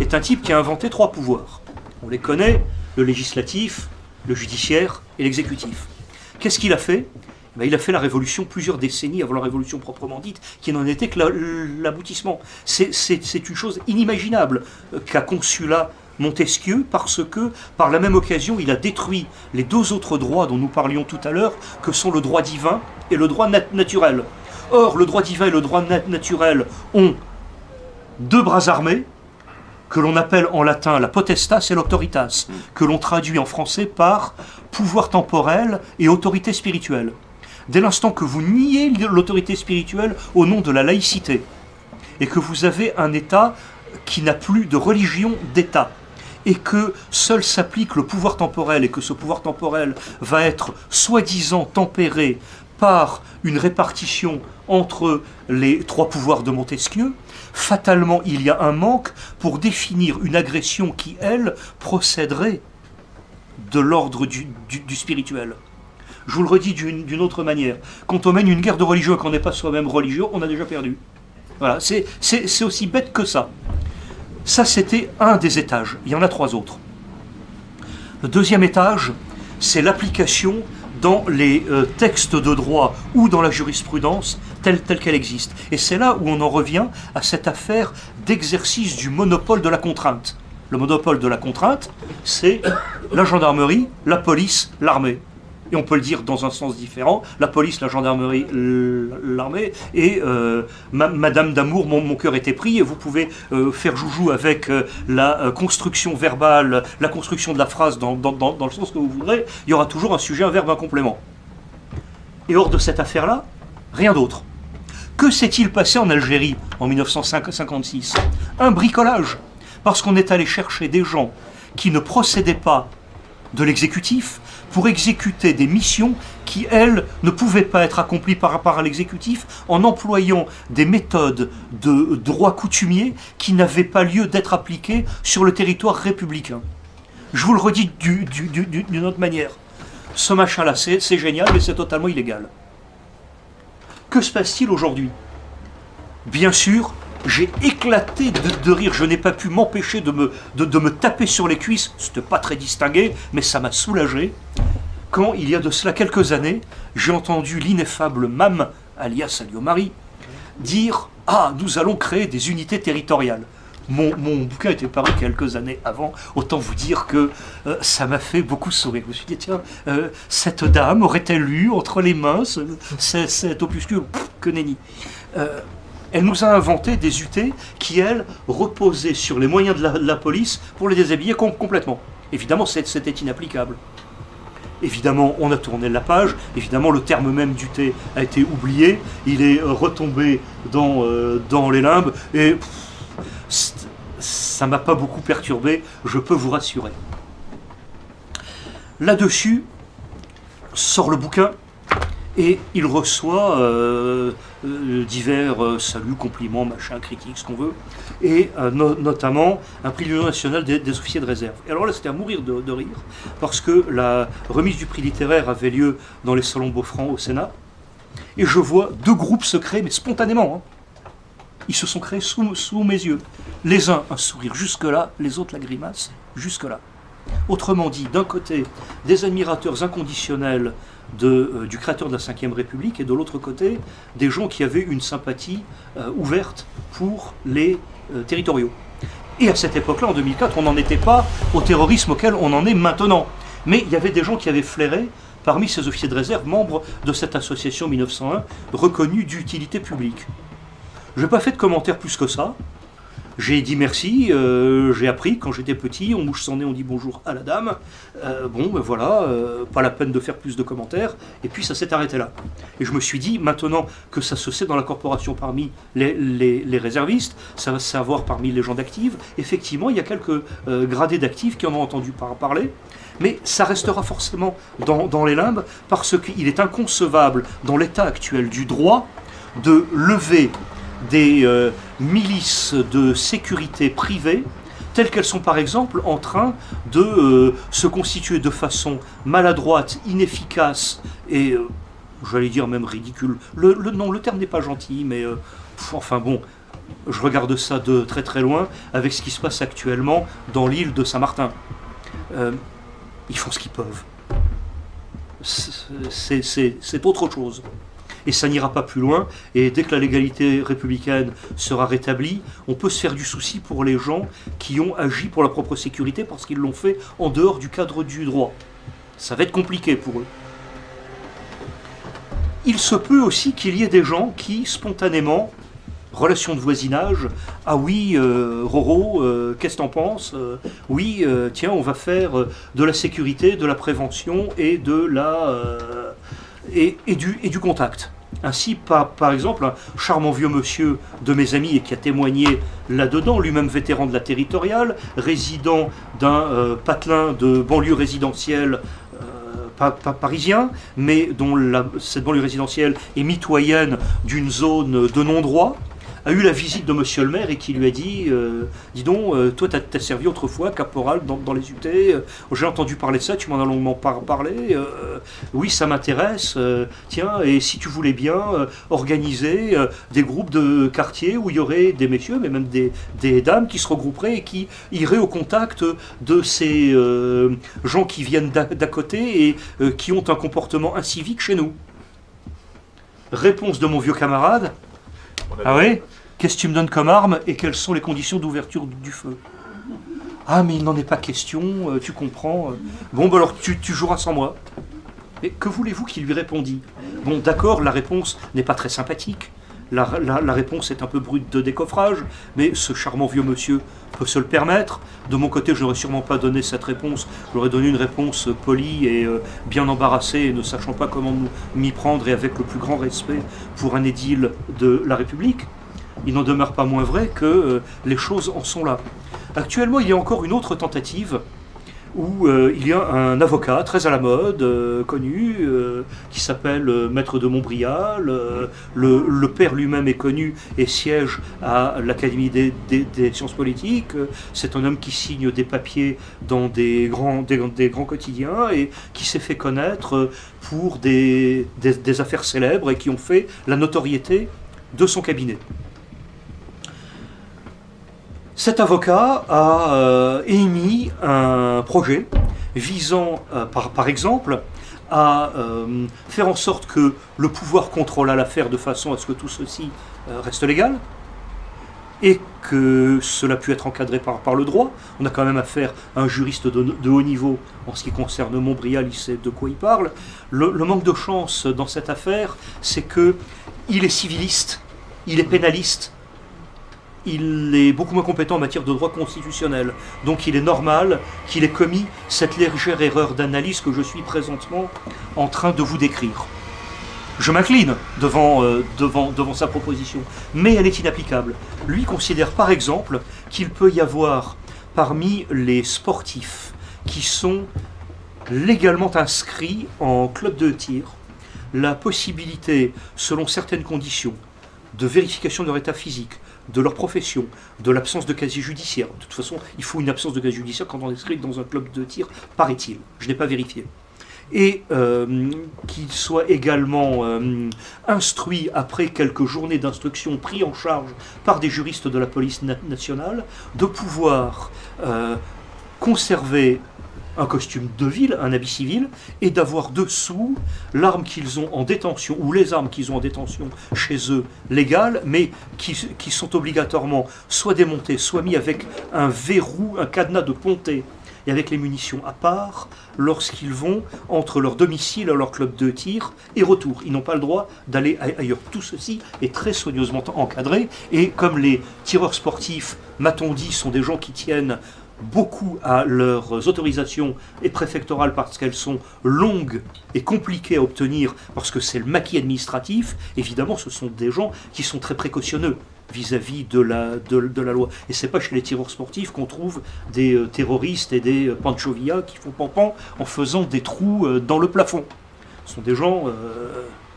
est un type qui a inventé 3 pouvoirs. On les connaît, le législatif, le judiciaire et l'exécutif. Qu'est-ce qu'il a fait ? Il a fait la révolution plusieurs décennies avant la révolution proprement dite, qui n'en était que l'aboutissement. C'est une chose inimaginable qu'a conçu là Montesquieu, parce que, par la même occasion, il a détruit les 2 autres droits dont nous parlions tout à l'heure, que sont le droit divin et le droit naturel. Or, le droit divin et le droit naturel ont 2 bras armés, que l'on appelle en latin la potestas et l'autoritas, que l'on traduit en français par pouvoir temporel et autorité spirituelle. Dès l'instant que vous niez l'autorité spirituelle au nom de la laïcité, et que vous avez un État qui n'a plus de religion d'État, et que seul s'applique le pouvoir temporel, et que ce pouvoir temporel va être soi-disant tempéré par une répartition entre les 3 pouvoirs de Montesquieu, fatalement il y a un manque pour définir une agression qui, elle, procéderait de l'ordre du spirituel. Je vous le redis d'une autre manière. Quand on mène une guerre de religion et qu'on n'est pas soi-même religieux, on a déjà perdu. Voilà, c'est aussi bête que ça. Ça, c'était un des étages. Il y en a 3 autres. Le 2e étage, c'est l'application dans les textes de droit ou dans la jurisprudence telle qu'elle existe. Et c'est là où on en revient à cette affaire d'exercice du monopole de la contrainte. Le monopole de la contrainte, c'est la gendarmerie, la police, l'armée. Et on peut le dire dans un sens différent, la police, la gendarmerie, l'armée, et Madame d'amour, mon cœur était pris, et vous pouvez faire joujou avec la construction verbale, la construction de la phrase dans le sens que vous voudrez, il y aura toujours un sujet, un verbe, un complément. Et hors de cette affaire-là, rien d'autre. Que s'est-il passé en Algérie en 1956 ? Un bricolage, parce qu'on est allé chercher des gens qui ne procédaient pas de l'exécutif, pour exécuter des missions qui, elles, ne pouvaient pas être accomplies par l'exécutif en employant des méthodes de droit coutumier qui n'avaient pas lieu d'être appliquées sur le territoire républicain. Je vous le redis d'une autre manière. Ce machin-là, c'est génial, mais c'est totalement illégal. Que se passe-t-il aujourd'hui ? Bien sûr, j'ai éclaté de rire, je n'ai pas pu m'empêcher de me taper sur les cuisses, c'était pas très distingué, mais ça m'a soulagé, quand il y a de cela quelques années, j'ai entendu l'ineffable Mam, alias Alliot Marie, dire « Ah, nous allons créer des unités territoriales ». mon bouquin était paru quelques années avant, autant vous dire que ça m'a fait beaucoup sourire. Je me suis dit, tiens, cette dame aurait-elle eu entre les mains cet opuscule? Que nenni. Elle nous a inventé des UT qui, elles, reposaient sur les moyens de la police pour les déshabiller complètement. Évidemment, c'était inapplicable. Évidemment, on a tourné la page. Évidemment, le terme même d'UT a été oublié. Il est retombé dans les limbes. Et ça ne m'a pas beaucoup perturbé, je peux vous rassurer. Là-dessus, sort le bouquin. Et il reçoit divers saluts, compliments, machin, critiques, ce qu'on veut, et notamment un prix de l'Union nationale des officiers de réserve. Et alors là, c'était à mourir de rire, parce que la remise du prix littéraire avait lieu dans les salons Beaufranc au Sénat, et je vois deux groupes se créer, mais spontanément. Ils se sont créés sous mes yeux. Les uns, un sourire jusque-là, les autres, la grimace jusque-là. Autrement dit, d'un côté, des admirateurs inconditionnels du créateur de la Ve République, et de l'autre côté, des gens qui avaient une sympathie ouverte pour les territoriaux. Et à cette époque-là, en 2004, on n'en était pas au terrorisme auquel on en est maintenant. Mais il y avait des gens qui avaient flairé, parmi ces officiers de réserve, membres de cette association 1901, reconnue d'utilité publique. Je n'ai pas fait de commentaires plus que ça. J'ai dit merci, j'ai appris quand j'étais petit, on mouche son nez, on dit bonjour à la dame. Bon, ben voilà, pas la peine de faire plus de commentaires. Et puis ça s'est arrêté là. Et je me suis dit, maintenant que ça se sait dans la corporation parmi les réservistes, ça va se savoir parmi les gens d'actifs, effectivement, il y a quelques gradés d'actifs qui en ont entendu parler. Mais ça restera forcément dans les limbes, parce qu'il est inconcevable, dans l'état actuel du droit, de lever des milices de sécurité privées, telles qu'elles sont par exemple en train de se constituer de façon maladroite, inefficace et, j'allais dire même ridicule. Non, le terme n'est pas gentil, mais enfin bon, je regarde ça de très très loin avec ce qui se passe actuellement dans l'île de Saint-Martin. Ils font ce qu'ils peuvent. C'est autre chose. Et ça n'ira pas plus loin, et dès que la légalité républicaine sera rétablie, on peut se faire du souci pour les gens qui ont agi pour leur propre sécurité parce qu'ils l'ont fait en dehors du cadre du droit. Ça va être compliqué pour eux. Il se peut aussi qu'il y ait des gens qui, spontanément, relation de voisinage, ah oui, Roro, qu'est-ce que t'en penses? Oui, tiens, on va faire de la sécurité, de la prévention et de du contact. Ainsi, par exemple, un charmant vieux monsieur de mes amis et qui a témoigné là-dedans, lui-même vétéran de la territoriale, résident d'un patelin de banlieue résidentielle parisien, mais dont cette banlieue résidentielle est mitoyenne d'une zone de non-droit, a eu la visite de monsieur le maire et qui lui a dit dis donc, toi t'as servi autrefois caporal dans les UT, j'ai entendu parler de ça, tu m'en as longuement parlé, oui ça m'intéresse, tiens, et si tu voulais bien organiser des groupes de quartier où il y aurait des messieurs, mais même des dames qui se regrouperaient et qui iraient au contact de ces gens qui viennent d'à côté et qui ont un comportement incivique chez nous. Réponse de mon vieux camarade. Ah oui? Qu'est-ce que tu me donnes comme arme et quelles sont les conditions d'ouverture du feu? Ah mais il n'en est pas question, tu comprends. Bon bah alors tu joueras sans moi. Mais que voulez-vous qu'il lui répondit? Bon d'accord, la réponse n'est pas très sympathique. La réponse est un peu brute de décoffrage, mais ce charmant vieux monsieur peut se le permettre. De mon côté, je n'aurais sûrement pas donné cette réponse. J'aurais donné une réponse polie et bien embarrassée, et ne sachant pas comment m'y prendre, et avec le plus grand respect pour un édile de la République. Il n'en demeure pas moins vrai que les choses en sont là. Actuellement, il y a encore une autre tentative où il y a un avocat très à la mode, connu, qui s'appelle Maître de Montbrial. Le père lui-même est connu et siège à l'Académie des sciences politiques. C'est un homme qui signe des papiers dans des grands quotidiens et qui s'est fait connaître pour des affaires célèbres et qui ont fait la notoriété de son cabinet. Cet avocat a émis un projet visant, par exemple, à faire en sorte que le pouvoir contrôle l'affaire de façon à ce que tout ceci reste légal, et que cela pu être encadré par le droit. On a quand même affaire à un juriste de haut niveau en ce qui concerne Montbrial, il sait de quoi il parle. Le manque de chance dans cette affaire, c'est qu'il est civiliste, il est pénaliste, il est beaucoup moins compétent en matière de droit constitutionnel. Donc il est normal qu'il ait commis cette légère erreur d'analyse que je suis présentement en train de vous décrire. Je m'incline devant sa proposition, mais elle est inapplicable. Lui considère par exemple qu'il peut y avoir parmi les sportifs qui sont légalement inscrits en club de tir la possibilité, selon certaines conditions, de vérification de leur état physique, de leur profession, de l'absence de casier judiciaire. De toute façon, il faut une absence de casier judiciaire quand on est inscrit dans un club de tir, paraît-il. Je n'ai pas vérifié. Et qu'il soit également instruit après quelques journées d'instruction pris en charge par des juristes de la police nationale, de pouvoir conserver un costume de ville, un habit civil, et d'avoir dessous l'arme qu'ils ont en détention, ou les armes qu'ils ont en détention chez eux légales, mais qui sont obligatoirement soit démontées, soit mis avec un verrou, un cadenas de ponté, et avec les munitions à part, lorsqu'ils vont entre leur domicile et leur club de tir et retour. Ils n'ont pas le droit d'aller ailleurs. Tout ceci est très soigneusement encadré, et comme les tireurs sportifs, m'a-t-on dit, sont des gens qui tiennent beaucoup à leurs autorisations et préfectorales parce qu'elles sont longues et compliquées à obtenir, parce que c'est le maquis administratif, évidemment ce sont des gens qui sont très précautionneux vis-à-vis de la loi. Et c'est pas chez les tireurs sportifs qu'on trouve des terroristes et des panchovillas qui font pampan en faisant des trous dans le plafond. Ce sont des gens,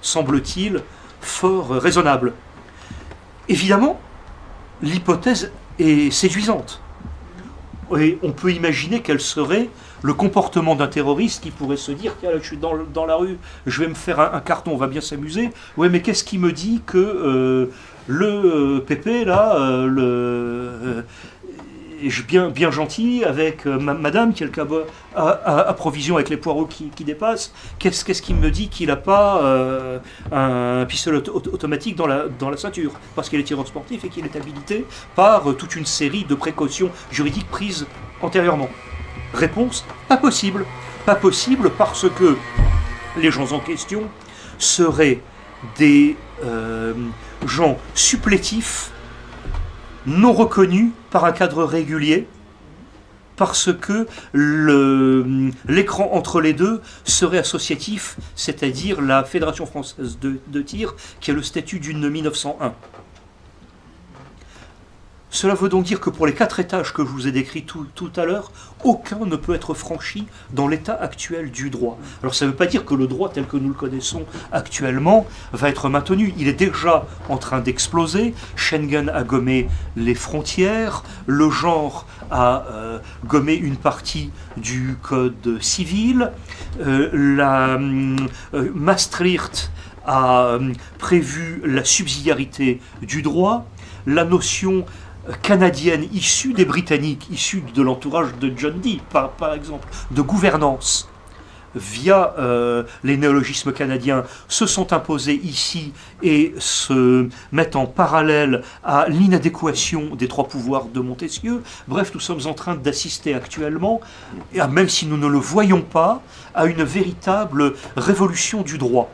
semble-t-il, fort raisonnables. Évidemment, l'hypothèse est séduisante. Et on peut imaginer quel serait le comportement d'un terroriste qui pourrait se dire: tiens, là, je suis dans la rue, je vais me faire un carton, on va bien s'amuser. Ouais, mais qu'est-ce qui me dit que le pépé, là, bien gentil, avec madame qui a le cabot à provision avec les poireaux qui dépassent, qu'est-ce qui me dit qu'il n'a pas un pistolet automatique dans la ceinture, parce qu'il est tireur sportif et qu'il est habilité par toute une série de précautions juridiques prises antérieurement? Réponse: pas possible. Pas possible parce que les gens en question seraient des gens supplétifs, non reconnus par un cadre régulier, parce que l'écran entre les deux serait associatif, c'est-à-dire la Fédération française de tir, qui a le statut d'une 1901. Cela veut donc dire que pour les 4 étages que je vous ai décrits tout à l'heure, aucun ne peut être franchi dans l'état actuel du droit. Alors ça ne veut pas dire que le droit tel que nous le connaissons actuellement va être maintenu. Il est déjà en train d'exploser. Schengen a gommé les frontières, le genre a gommé une partie du code civil, Maastricht a prévu la subsidiarité du droit, la notion canadienne issue des Britanniques, issue de l'entourage de John Dee, par exemple, de gouvernance, via les néologismes canadiens, se sont imposés ici et se mettent en parallèle à l'inadéquation des 3 pouvoirs de Montesquieu. Bref, nous sommes en train d'assister actuellement, et même si nous ne le voyons pas, à une véritable révolution du droit.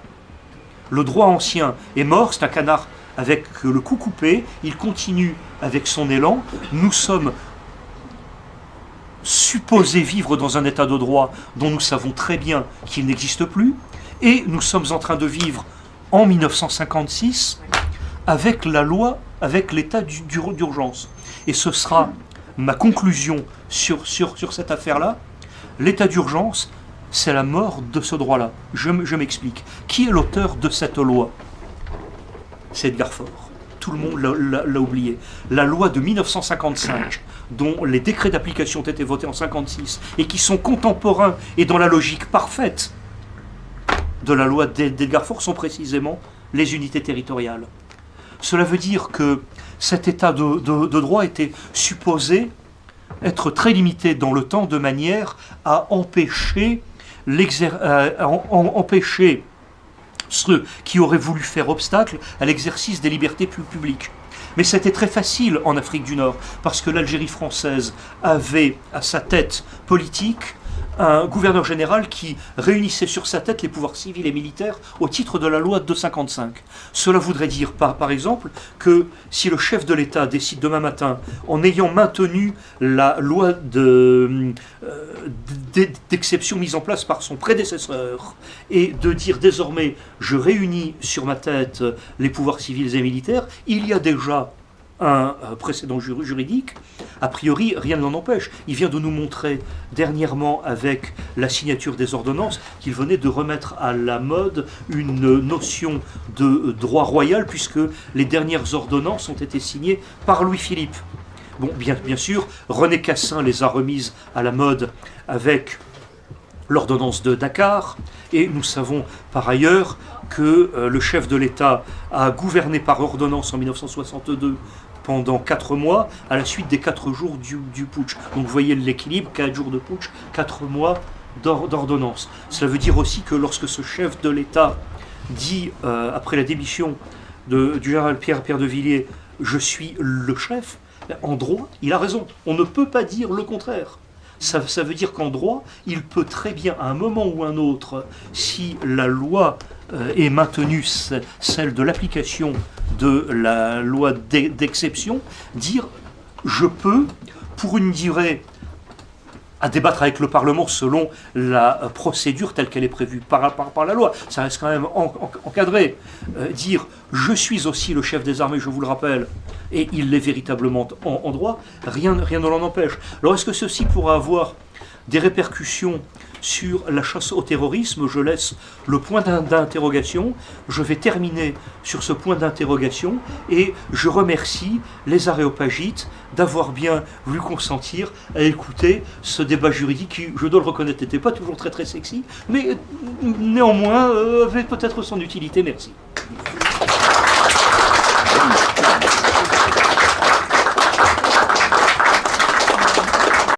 Le droit ancien est mort, c'est un canard avec le cou coupé, il continue avec son élan. Nous sommes supposés vivre dans un état de droit dont nous savons très bien qu'il n'existe plus, et nous sommes en train de vivre en 1956 avec la loi, avec l'état d'urgence. Et ce sera ma conclusion sur cette affaire-là. L'état d'urgence, c'est la mort de ce droit-là. Je m'explique. Qui est l'auteur de cette loi? C'est Edgar Faure. Tout le monde l'a oublié. La loi de 1955, dont les décrets d'application ont été votés en 1956, et qui sont contemporains et dans la logique parfaite de la loi d'Edgar Faure, sont précisément les unités territoriales. Cela veut dire que cet état de droit était supposé être très limité dans le temps, de manière à empêcher ceux qui auraient voulu faire obstacle à l'exercice des libertés publiques. Mais c'était très facile en Afrique du Nord, parce que l'Algérie française avait à sa tête politique un gouverneur général qui réunissait sur sa tête les pouvoirs civils et militaires au titre de la loi de 55. Cela voudrait dire, par exemple, que si le chef de l'État décide demain matin, en ayant maintenu la loi d'exception mise en place par son prédécesseur, et de dire désormais, je réunis sur ma tête les pouvoirs civils et militaires, il y a déjà un précédent juridique, a priori rien ne l'en empêche. Il vient de nous montrer dernièrement avec la signature des ordonnances qu'il venait de remettre à la mode une notion de droit royal puisque les dernières ordonnances ont été signées par Louis-Philippe. Bon, bien sûr, René Cassin les a remises à la mode avec l'ordonnance de Dakar, et nous savons par ailleurs que le chef de l'État a gouverné par ordonnance en 1962 pendant 4 mois, à la suite des 4 jours du putsch. Donc vous voyez l'équilibre, 4 jours de putsch, 4 mois d'ordonnance. Cela veut dire aussi que lorsque ce chef de l'État dit, après la démission du général Pierre de Villiers, « je suis le chef », en droit, il a raison. On ne peut pas dire le contraire. Ça veut dire qu'en droit, il peut très bien, à un moment ou un autre, si la loi est maintenue, celle de l'application de la loi d'exception, dire « je peux, pour une durée à débattre avec le Parlement selon la procédure telle qu'elle est prévue par la loi. Ça reste quand même encadré. Dire « je suis aussi le chef des armées, je vous le rappelle », et il l'est véritablement en droit, rien ne l'en empêche. Alors est-ce que ceci pourra avoir des répercussions sur la chasse au terrorisme? Je laisse le point d'interrogation. Je vais terminer sur ce point d'interrogation et je remercie les aréopagites d'avoir bien voulu consentir à écouter ce débat juridique qui, je dois le reconnaître, n'était pas toujours très sexy, mais néanmoins avait peut-être son utilité. Merci.